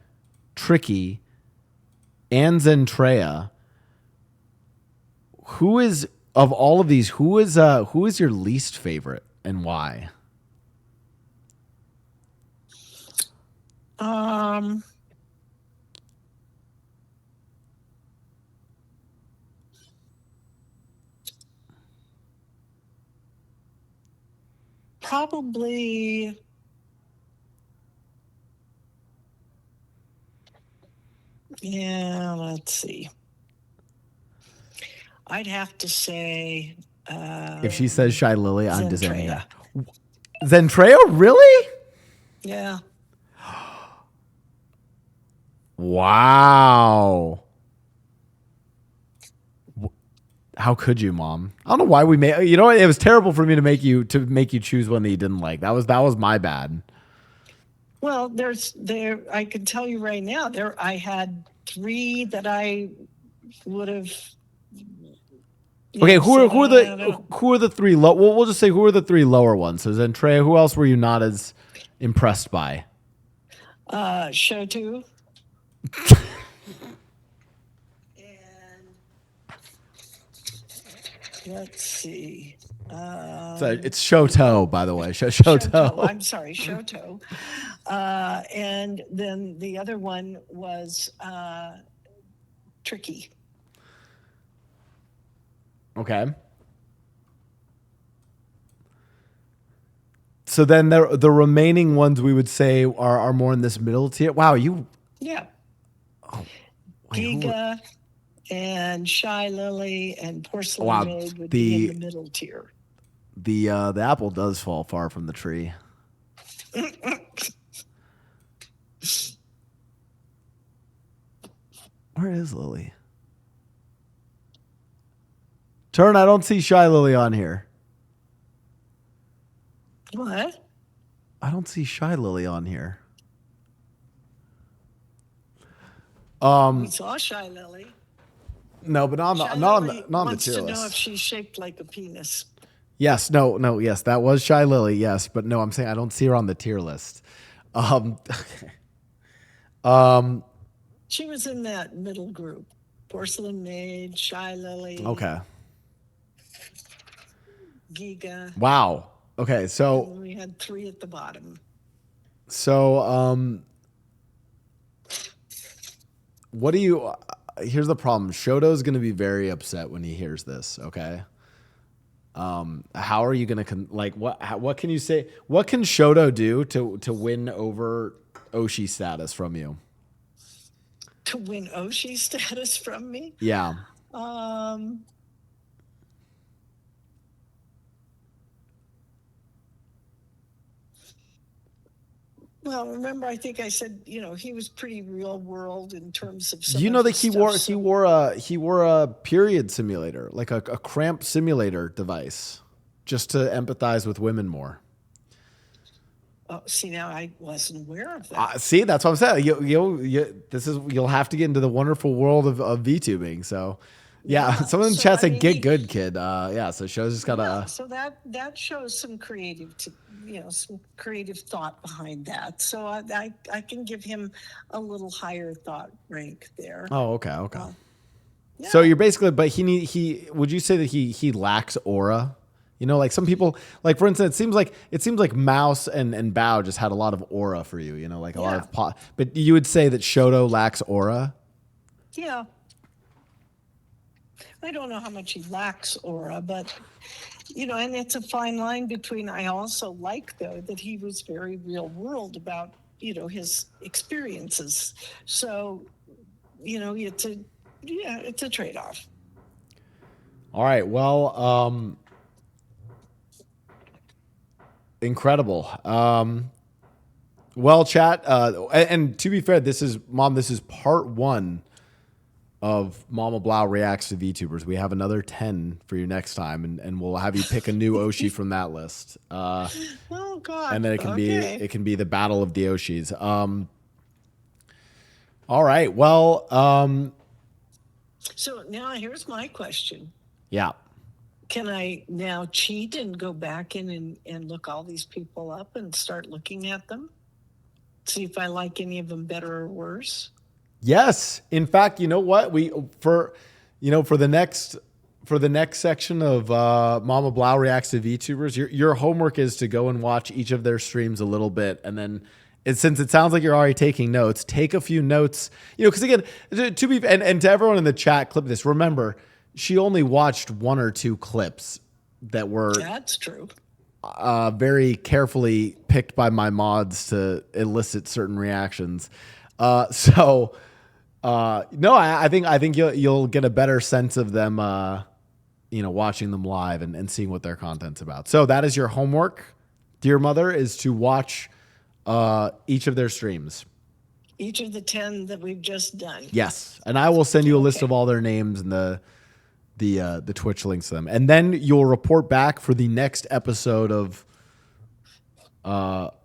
Trickywi, and Zentreya. Who is of all of these? Who is your least favorite and why? Probably. Yeah, let's see. I'd have to say. If she says Shy Lily, I'm disowning Zentreya. her. Zentreya, really? Yeah. Wow. How could you, Mom? I don't know why we made. You know what? It was terrible for me to make you choose one that you didn't like. That was my bad. Well, I can tell you right now, I had 3 that I would have. Okay, who are the 3 low? We'll just say who are the 3 lower ones. So Zentreya, who else were you not as impressed by? Shxtou. Let's see. So it's Shxtou, by the way. Shxtou. I'm sorry, Shxtou. And then the other one was Trickywi. Okay. So then the remaining ones we would say are more in this middle tier. Wow, you. Yeah. Oh, Geega and Shy Lily and Porcelain Wow, Maid would be in the middle tier. The apple does fall far from the tree. Where is Lily? Turn, I don't see Shy Lily on here. What? I don't see Shy Lily on here. We saw Shy Lily. No, but not Shy on Lily the wants tier to know list. if she's shaped like a penis. Yes, yes, that was Shy Lily, yes, but no, I'm saying I don't see her on the tier list. She was in that middle group. Porcelain Maid, Shy Lily. Okay. Geega. Wow. Okay, so And we had 3 at the bottom. What do you? Here's the problem. Shxtou's going to be very upset when he hears this. Okay. How are you going to what can you say? What can Shxtou do to win over Oshi status from you? To win Oshi status from me? Yeah. Well, remember, I think I said, he was pretty real world in terms of some You of know that his he stuff, he wore a period simulator, like a cramp simulator device, just to empathize with women more. Oh, see, now I wasn't aware of that. See, that's what I'm saying. You'll have to get into the wonderful world of VTubing. So, yeah, someone in the chat said, "Get good, kid." Yeah, so Show's just gotta. So that shows some some creative thought behind that. So I can give him a little higher thought rank there. Oh, okay. So you're basically, but he would you say that he lacks aura? Like some people, like for instance, it seems like Mouse and Blau just had a lot of aura for you. Like a lot of but you would say that Shxtou lacks aura. Yeah. I don't know how much he lacks aura, but and it's a fine line between. I also like though that he was very real world about his experiences. So it's a trade-off. All right. Well, incredible. Well, chat. And to be fair, this is part 1 of Mama Blau reacts to VTubers. We have another 10 for you next time, and we'll have you pick a new Oshi from that list. Oh God! And then it can be the battle of the Oshis. All right. Well. So now here's my question. Yeah. Can I now cheat and go back in and look all these people up and start looking at them? See if I like any of them better or worse. Yes. In fact, you know what? For the next section of Mama Blau reacts to VTubers, your homework is to go and watch each of their streams a little bit, and then since it sounds like you're already taking notes, take a few notes. Because again, to everyone in the chat, clip this. Remember, she only watched 1 or 2 clips that were that's true. Very carefully picked by my mods to elicit certain reactions. No, I think you'll get a better sense of them, watching them live and seeing what their content's about. So that is your homework, dear mother, is to watch each of their streams. Each of the 10 that we've just done. Yes, and I will send you a list of all their names and the Twitch links to them, and then you'll report back for the next episode of. But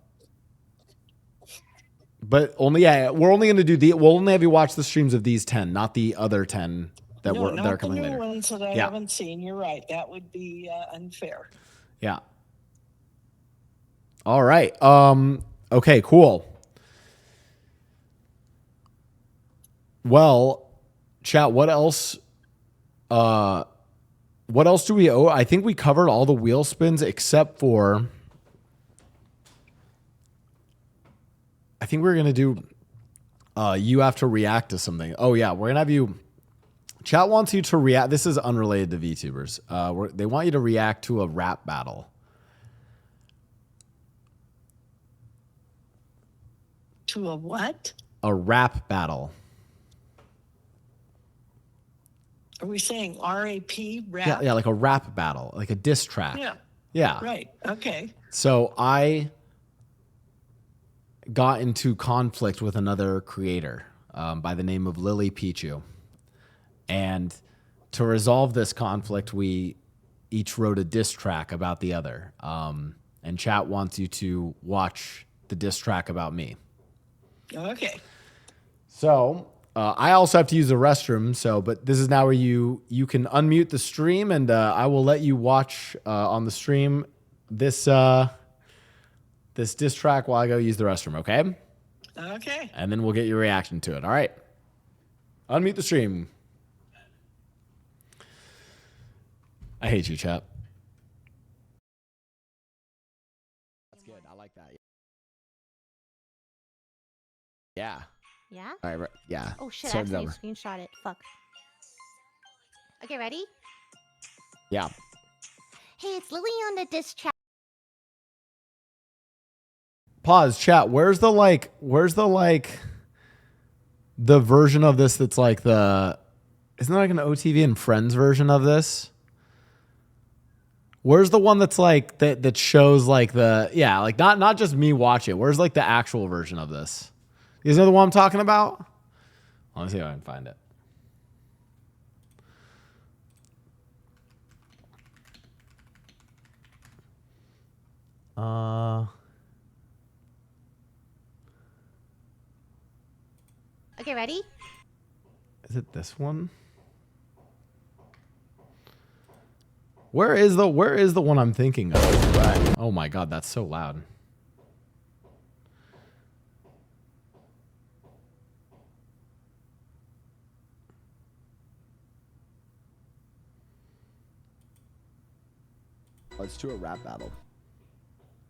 we're only going to do we'll only have you watch the streams of these 10, not the other 10 that are coming later. No, not the new ones that I haven't seen. You're right. That would be unfair. Yeah. All right. Okay, cool. Well, chat, what else do we owe? I think we covered all the wheel spins except for I think we're going to do you have to react to something. Oh yeah, we're going to have you chat wants you to react. This is unrelated to VTubers. They want you to react to a rap battle. To a what? A rap battle. Are we saying RAP, rap? Yeah, like a rap battle, like a diss track. Yeah. Right. Okay. So I got into conflict with another creator by the name of Lily Pichu. And to resolve this conflict, we each wrote a diss track about the other. And chat wants you to watch the diss track about me. Okay. So I also have to use the restroom. But this is now where you can unmute the stream, and I will let you watch on the stream this diss track while I go use the restroom. Okay. Okay. And then we'll get your reaction to it. All right. Unmute the stream. I hate you, chat. That's good. I like that. Yeah. Yeah? All right. Yeah. Oh shit, Start I it over. accidentally screenshot it. Fuck. Okay, ready? Yeah. Hey, it's Lily on the diss chat. Pause, chat. Where's the version of this that's like the, isn't there like an OTV and Friends version of this? Where's the one that's like that shows like the, yeah, like not just me watching it. Where's like the actual version of this? You guys know the one I'm talking about? Let me see if I can find it. Okay, ready? Is it this one? Where is the one I'm thinking of? Right. Oh my god, that's so loud. Let's do a rap battle.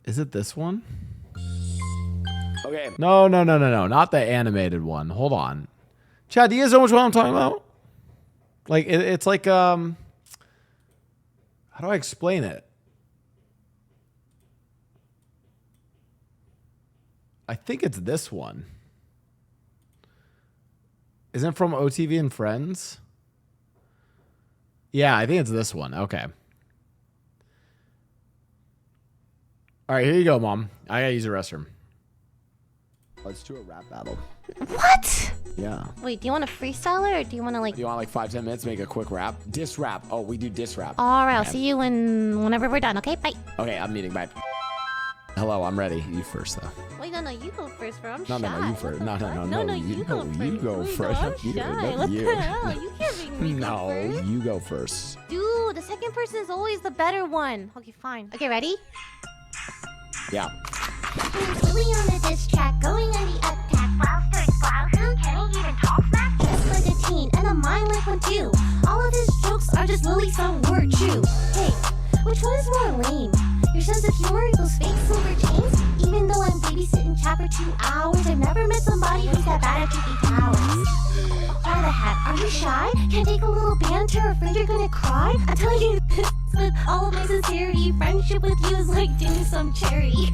Is it this one? Okay. No, not the animated one. Hold on. Chad, do you guys know which one I'm talking about? Like, it's like, how do I explain it? I think it's this one. Isn't it from OTV and Friends? Yeah, I think it's this one. Okay. All right, here you go, Mom. I gotta use the restroom. Let's do a rap battle. What? Yeah. Wait, do you want to freestyle it or do you want to like... You want like 5-10 minutes to make a quick rap? Diss rap. Oh, we do diss rap. All right, I'll see you whenever we're done, okay? Bye. Okay, I'm meeting. Bye. Hello, I'm ready. You first, though. Wait, no, you go first, bro. I'm No, shy. you first. No, you go first. You go first. I'm shy. What the hell? You can't make me go first. You go first. Dude, the second person is always the better one. Okay, fine. Okay, ready? Yeah. There's Lily on the diss track, going on the attack. Blau starts Blau, who can he even talk smack? Just like a teen, and a mind like one too. All of his jokes are just Lily some word true. Hey, which one is more lame? Your sense of humor equals fake silver chains? Even though I'm babysitting chat for 2 hours, I've never met somebody who's that bad at tricky towers. Fly the hat, are you shy? Can't take a little banter, afraid you're gonna cry? I'm telling you this with all of my sincerity. Friendship with you is like doing some charity.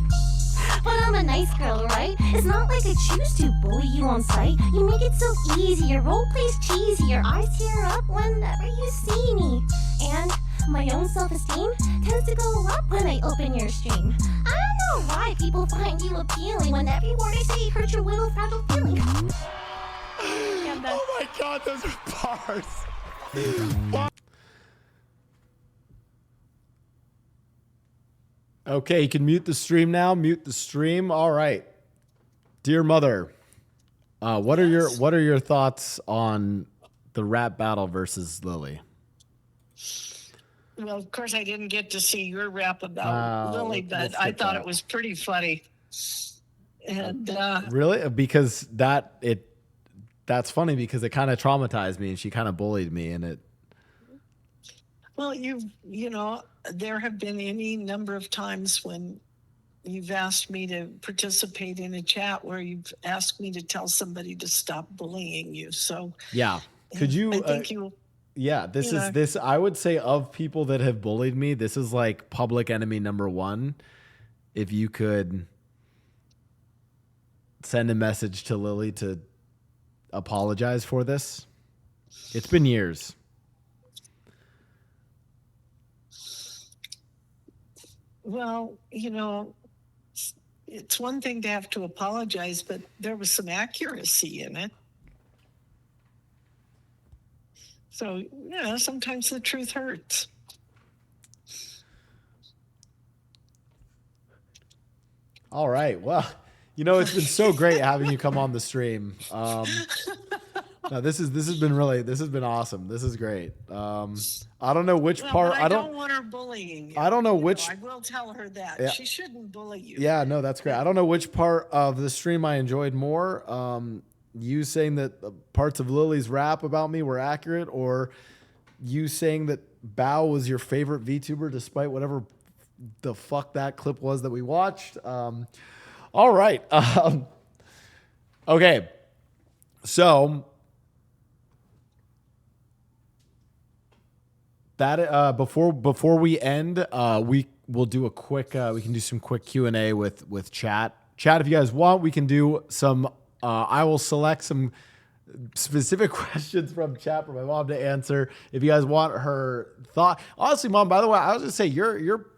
But I'm a nice girl, right? It's not like I choose to bully you on sight. You make it so easy, your role plays cheesy. Your eyes tear up whenever you see me. And my own self-esteem tends to go up when I open your stream. I don't know why people find you appealing when every word I say hurts your little fragile feeling. Oh my god, those are bars. Okay, you can mute the stream now. Mute the stream. All right. Dear mother, what are your thoughts on the rap battle versus Lily? Well, of course, I didn't get to see your rap about Lily, but I thought it was pretty funny. And really, because that's funny because it kind of traumatized me and she kind of bullied me and it. Well, you know, there have been any number of times when you've asked me to participate in a chat where you've asked me to tell somebody to stop bullying you. So yeah, could you? I think you. Yeah, this. I would say of people that have bullied me, this is like public enemy number one. If you could send a message to Lily to apologize for this, it's been years. Well, you know, it's one thing to have to apologize, but there was some accuracy in it. So, you know, sometimes the truth hurts. All right. Well, you know, it's been so great having you come on the stream. No, this has been awesome. This is great. I don't know which part. I don't want her bullying you. I don't know which. I will tell her that. Yeah. She shouldn't bully you. Yeah, no, that's great. I don't know which part of the stream I enjoyed more. You saying that parts of Lily's rap about me were accurate, or you saying that Bao was your favorite VTuber despite whatever the fuck that clip was that we watched. All right. Okay. So that before we end, we will do a quick. We can do some quick Q&A with chat. Chat, if you guys want, we can do some. I will select some specific questions from chat for my mom to answer. If you guys want her thought, honestly, Mom. By the way, I was just say your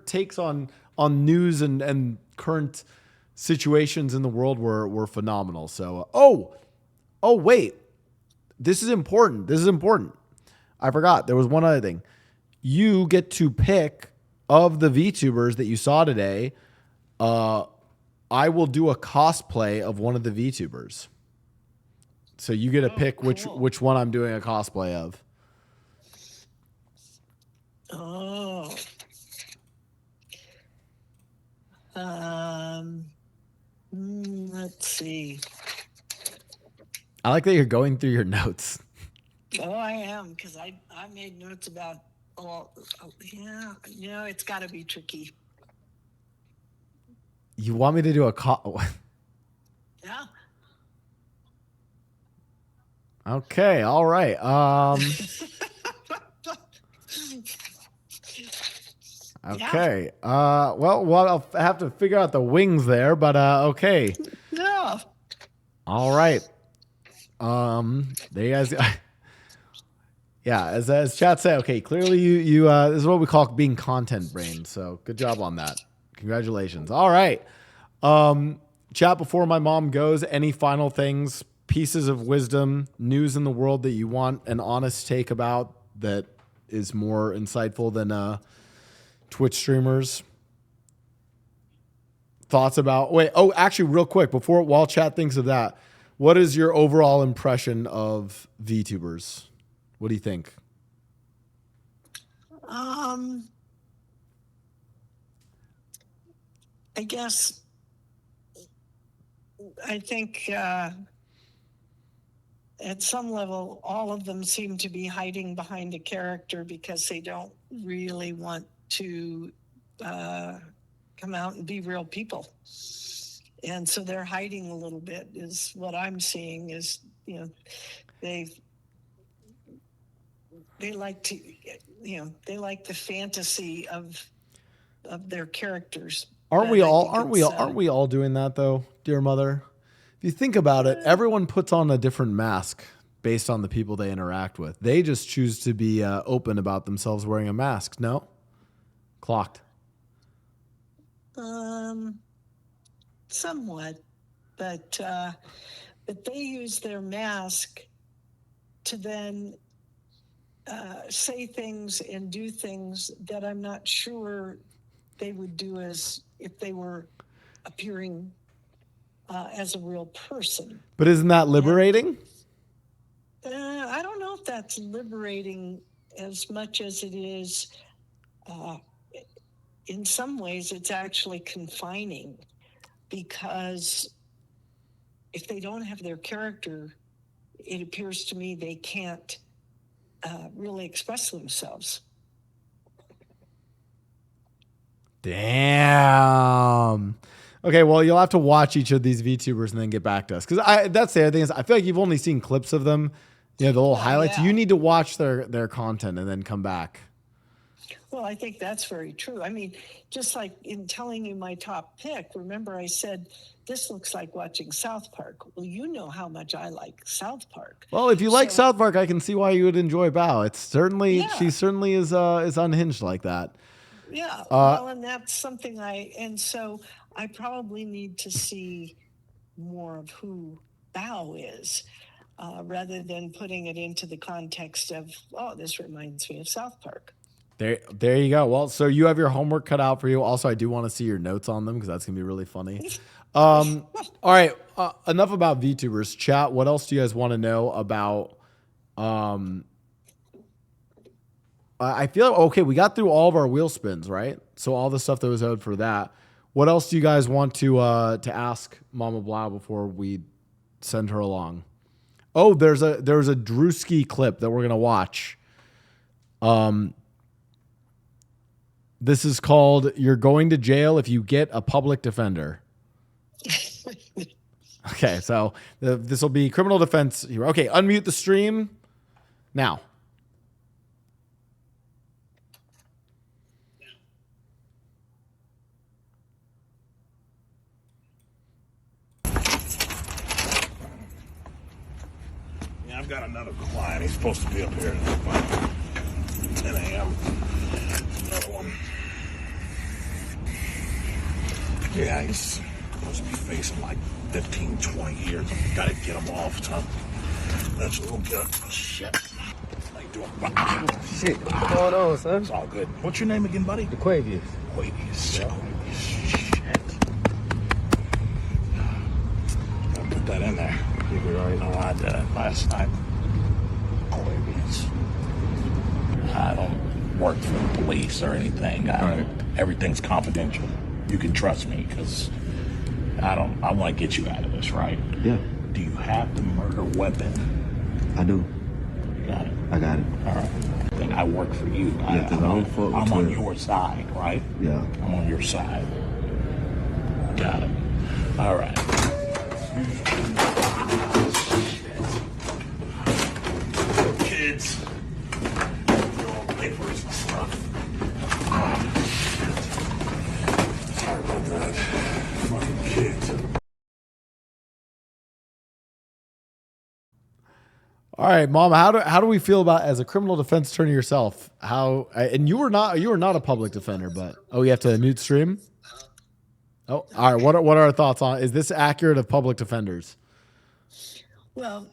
takes on news and current situations in the world were phenomenal. So, oh wait, this is important. I forgot. There was one other thing. You get to pick of the VTubers that you saw today. I will do a cosplay of one of the VTubers. So you get to pick cool. which one I'm doing a cosplay of. Oh. Let's see. I like that you're going through your notes. Oh, I am, because I made notes about yeah, you know, it's got to be tricky. You want me to do a Yeah. Okay, all right. Okay. Well, I'll have to figure out the wings there, but okay. Yeah. All right. There you guys. Yeah, as chat said, okay, clearly you this is what we call being content brain. So good job on that. Congratulations. All right. Chat, before my mom goes, any final things, pieces of wisdom, news in the world that you want an honest take about that is more insightful than Twitch streamers? Thoughts about actually real quick while chat thinks of that, what is your overall impression of VTubers? What do you think? I guess I think at some level, all of them seem to be hiding behind a character because they don't really want to come out and be real people. And so they're hiding a little bit is what I'm seeing is, they like to, they like the fantasy of their characters. Aren't we all doing that though, dear mother? If you think about it, everyone puts on a different mask based on the people they interact with. They just choose to be open about themselves wearing a mask. No? Clocked. Somewhat, but they use their mask to then say things and do things that I'm not sure they would do as if they were appearing as a real person. But isn't that liberating? I don't know if that's liberating as much as it is. In some ways, it's actually confining. Because if they don't have their character, it appears to me they can't really express themselves. Damn. Okay, well, you'll have to watch each of these VTubers and then get back to us. Because that's the other thing is I feel like you've only seen clips of them, the little highlights. Yeah. You need to watch their content and then come back. Well, I think that's very true. I mean, just like in telling you my top pick, remember I said, this looks like watching South Park. Well, you know how much I like South Park. Well, if you like South Park, I can see why you would enjoy Bao. It's certainly, she certainly is unhinged like that. Yeah, well, and that's something so I probably need to see more of who Bao is. Rather than putting it into the context of, this reminds me of South Park. There you go. Well, so you have your homework cut out for you. Also, I do want to see your notes on them because that's going to be really funny. All right. Enough about VTubers. Chat, what else do you guys want to know about? I feel okay. We got through all of our wheel spins, right? So all the stuff that was owed for that. What else do you guys want to ask Mama Blau before we send her along? Oh, there's a Duski clip that we're gonna watch. This is called "You're Going to Jail If You Get a Public Defender." Okay, so this will be criminal defense here. Okay, unmute the stream now. Yeah, I've got another client. He's supposed to be up here at about 10 a.m. Another one. Yeah, he's supposed to be facing like 15, 20 years. Gotta get him off, Tom. That's a little good. Shit. How you doing? Shit, what's going on, son? It's all good. What's your name again, buddy? Aquavius. Aquavius. Yeah. Shit. Gotta put that in there. You already know I did it last night. Aquavius. I don't work for the police or anything. Everything's confidential. You can trust me because I want to get you out of this, right? Yeah. Do you have the murder weapon? I do. You got it? I got it. All right. Then I work for you. Yeah, I'm on your side, right? Yeah. I'm on your side. Got it. All right. Kids. Papers and stuff. Sorry about that. Fucking kids. All right, Mom. How do we feel about as a criminal defense attorney yourself? And you were not a public defender, but you have to mute stream. Oh, all right. What are our thoughts on? Is this accurate of public defenders? Well,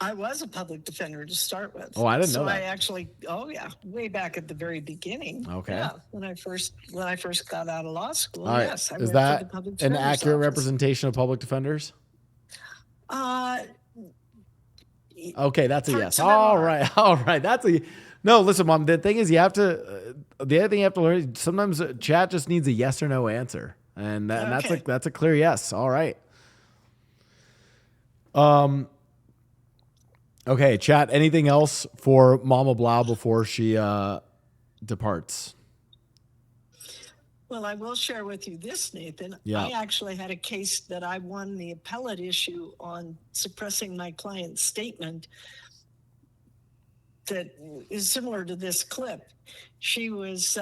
I was a public defender to start with. Oh, I didn't know that. I actually, way back at the very beginning. Okay. Yeah, when I first got out of law school. All right. Yes, I is worked that for the public an defender's accurate office. representation of public defenders? Okay, that's a yes. All right. That's a no. Listen, Mom. The thing is, the other thing you have to learn. Sometimes chat just needs a yes or no answer, and that's a clear yes. All right. Okay, chat. Anything else for Mama Blau before she departs? Well, I will share with you this, Nathan. Yeah. I actually had a case that I won the appellate issue on suppressing my client's statement that is similar to this clip. She was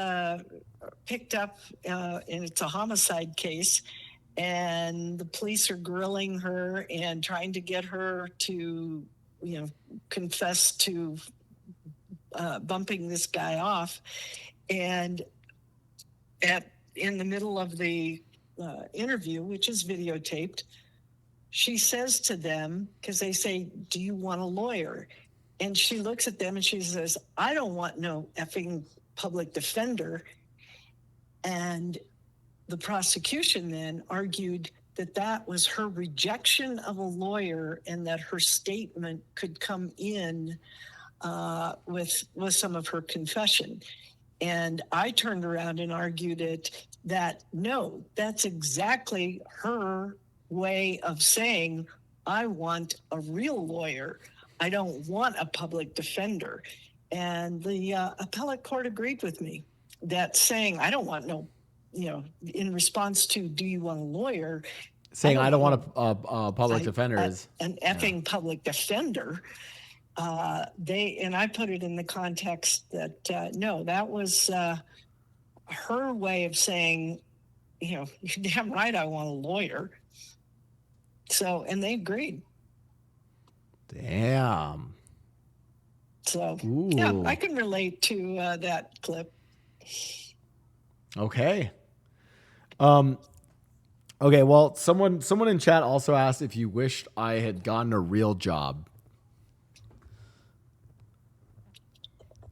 picked up, and it's a homicide case, and the police are grilling her and trying to get her to, confess to bumping this guy off. And in the middle of the interview, which is videotaped, she says to them, because they say, "Do you want a lawyer?" And she looks at them and she says, "I don't want no effing public defender." And the prosecution then argued that that was her rejection of a lawyer and that her statement could come in with some of her confession. And I turned around and argued that no, that's exactly her way of saying, I want a real lawyer. I don't want a public defender. And the appellate court agreed with me that saying, I don't want no, in response to, do you want a lawyer? Saying I don't want a public defender is an effing public defender. And I put it in the context that no, that was her way of saying, you're damn right, I want a lawyer. So, and they agreed. Damn. So, Ooh. yeah, I can relate to that clip. Okay. Okay. Well, someone in chat also asked if you wished I had gotten a real job.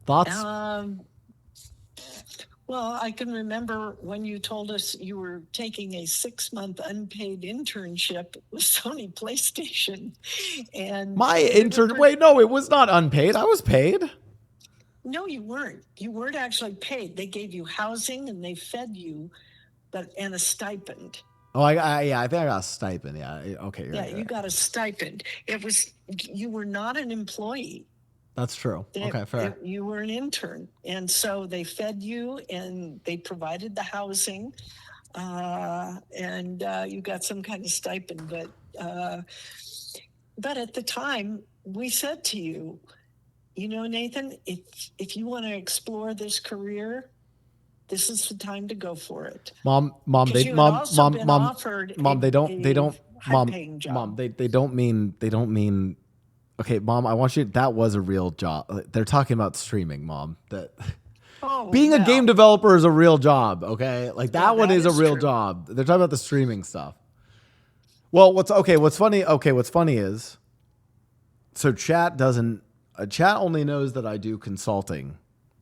Thoughts? Well, I can remember when you told us you were taking a 6-month unpaid internship with Sony PlayStation. And My intern. Wait, no, it was not unpaid. I was paid. No, you weren't. You weren't actually paid. They gave you housing and they fed you, and a stipend. Oh, yeah, I think I got a stipend. Yeah. Okay. You're right, You got a stipend. You were not an employee. That's true. Okay, fair. You were an intern. And so they fed you and they provided the housing, and you got some kind of stipend. But at the time, we said to you, Nathan, if you want to explore this career, this is the time to go for it. Mom, they don't mean. Okay, Mom, I want you. That was a real job. They're talking about streaming, Mom. Being a game developer is a real job. Okay, like that one is a real job. They're talking about the streaming stuff. Well, what's funny is, so chat only knows that I do consulting.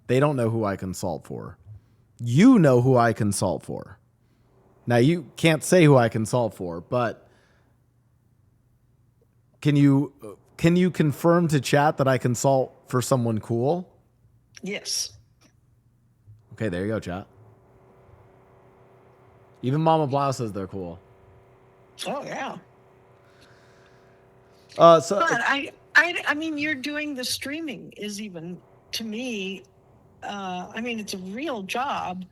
They don't know who I consult for. You know who I consult for. Now you can't say who I consult for, but can you confirm to chat that I consult for someone cool? Yes. Okay, there you go, chat. Even Mama Blau says they're cool. Oh yeah. But I mean, you're doing the streaming is even, to me, it's a real job.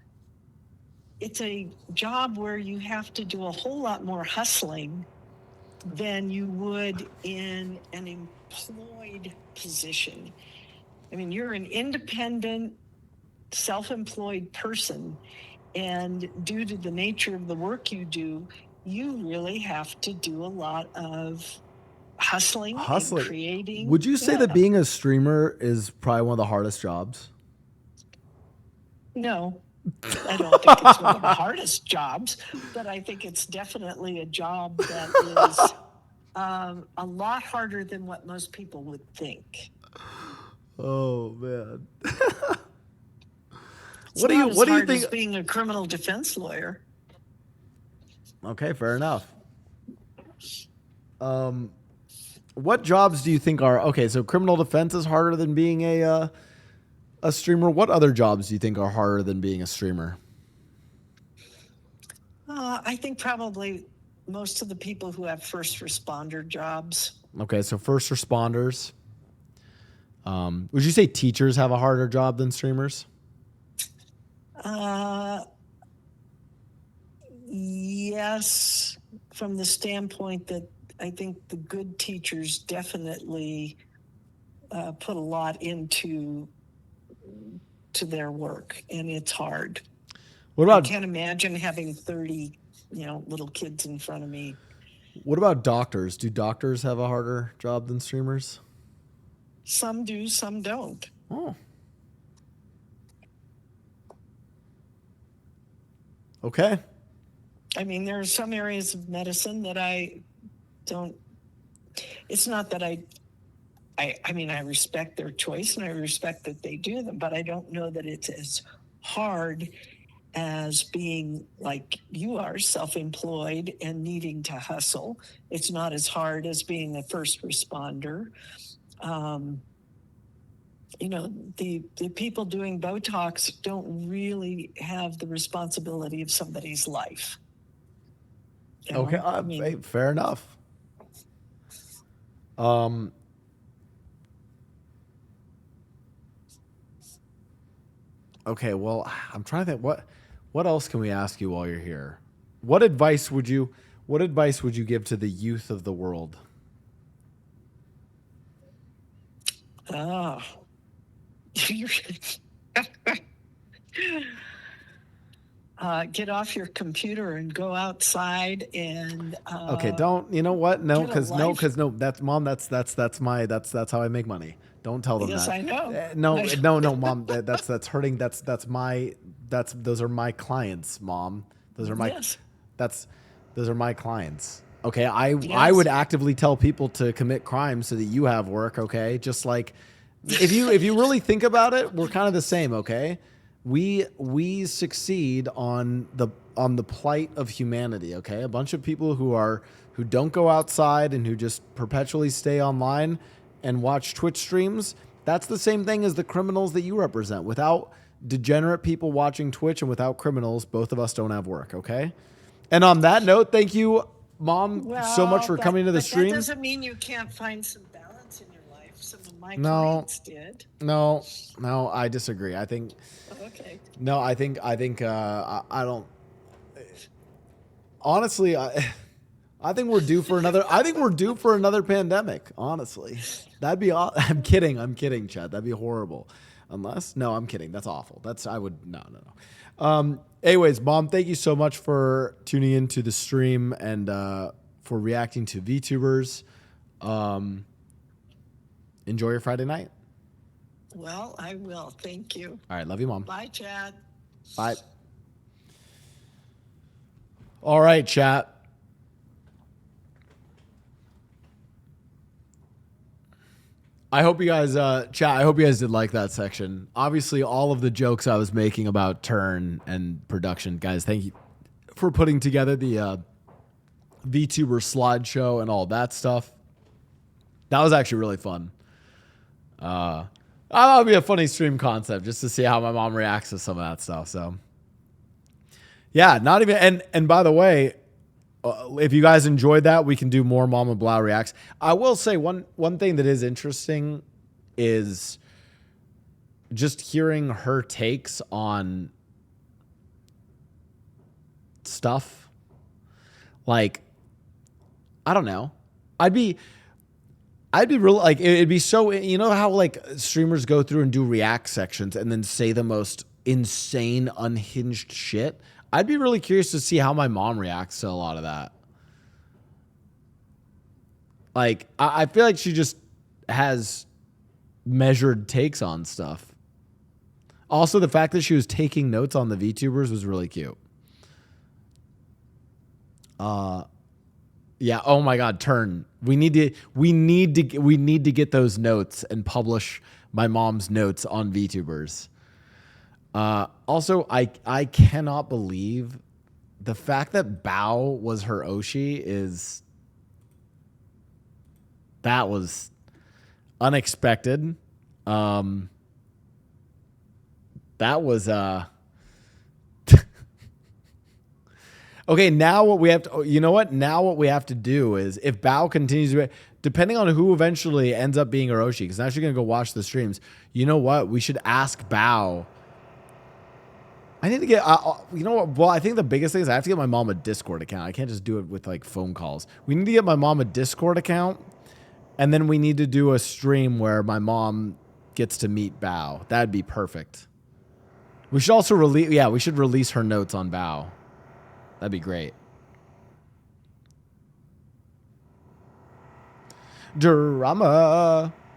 It's a job where you have to do a whole lot more hustling than you would in an employed position. I mean, you're an independent, self-employed person, and due to the nature of the work you do, you really have to do a lot of hustling. And creating. Would you say that being a streamer is probably one of the hardest jobs? No, I don't think it's one of the hardest jobs, but I think it's definitely a job that is a lot harder than what most people would think. Oh man. What do you think? Being a criminal defense lawyer. Okay, fair enough. What jobs do you think are okay? So criminal defense is harder than being a streamer. What other jobs do you think are harder than being a streamer? I think probably most of the people who have first responder jobs. Okay, so first responders. Would you say teachers have a harder job than streamers? Yes, from the standpoint that I think the good teachers definitely put a lot into their work, and it's hard. What about? I can't imagine having 30, little kids in front of me. What about doctors? Do doctors have a harder job than streamers? Some do, some don't. Oh. Okay. I mean, there are some areas of medicine that I don't. It's not that I mean, I respect their choice and I respect that they do them, but I don't know that it's as hard as being like you are, self-employed and needing to hustle. It's not as hard as being a first responder. The people doing Botox don't really have the responsibility of somebody's life. Okay, hey, fair enough. Okay, well, I'm trying to think what else can we ask you while you're here? What advice would you give to the youth of the world? Get off your computer and go outside and Okay, don't. You know what? No, get a because life. that's mom. That's how I make money. Don't tell them Yes, that. I know. No, mom. That's hurting. Those are my clients, mom. Those are my Yes. those are my clients. Okay, I would actively tell people to commit crimes so that you have work. Okay, just like if you really think about it, we're kind of the same. Okay, we succeed on the plight of humanity. Okay, a bunch of people who don't go outside and who just perpetually stay online and watch Twitch streams. That's the same thing as the criminals that you represent. Without degenerate people watching Twitch and without criminals, both of us don't have work. Okay. And on that note, thank you, Mom, so much for coming to the stream. That doesn't mean you can't find some balance in your life. Some of my No, clients did. no, I disagree. I think. Okay. No, I think I don't. Honestly, I think we're due for another. I think we're due for another pandemic. Honestly, that'd be. I'm kidding, Chad. That'd be horrible. Unless, no, I'm kidding. That's awful. No. Anyways, Mom, thank you so much for tuning into the stream and for reacting to VTubers. Enjoy your Friday night. Well, I will. Thank you. All right, love you, Mom. Bye, Chad. Bye. All right, chat. I hope you guys, chat. I hope you guys did like that section. Obviously, all of the jokes I was making about turn and production, guys. Thank you for putting together the VTuber slideshow and all that stuff. That was actually really fun. I thought it'd be a funny stream concept just to see how my mom reacts to some of that stuff. So, yeah, not even. And by the way, if you guys enjoyed that, we can do more Mama Blau reacts. I will say one thing that is interesting is just hearing her takes on stuff. Like, I don't know. I'd be really like, it'd be so, you know how like streamers go through and do react sections and then say the most insane, unhinged shit. I'd be really curious to see how my mom reacts to a lot of that. Like, I feel like she just has measured takes on stuff. Also, the fact that she was taking notes on the VTubers was really cute. Yeah. Oh my God. Turn. We need to get those notes and publish my mom's notes on VTubers. Also, I cannot believe the fact that Bao was her Oshi that was unexpected. That was Okay, now what we have to, you know what? Now what we have to do is if Bao continues to, depending on who eventually ends up being Orochi, because now she's going to go watch the streams. You know what? We should ask Bao. I need to get, you know what? Well, I think the biggest thing is I have to get my mom a Discord account. I can't just do it with like phone calls. We need to get my mom a Discord account. And then we need to do a stream where my mom gets to meet Bao. That'd be perfect. We should also release, yeah, we should release her notes on Bao. That'd be great. Drama.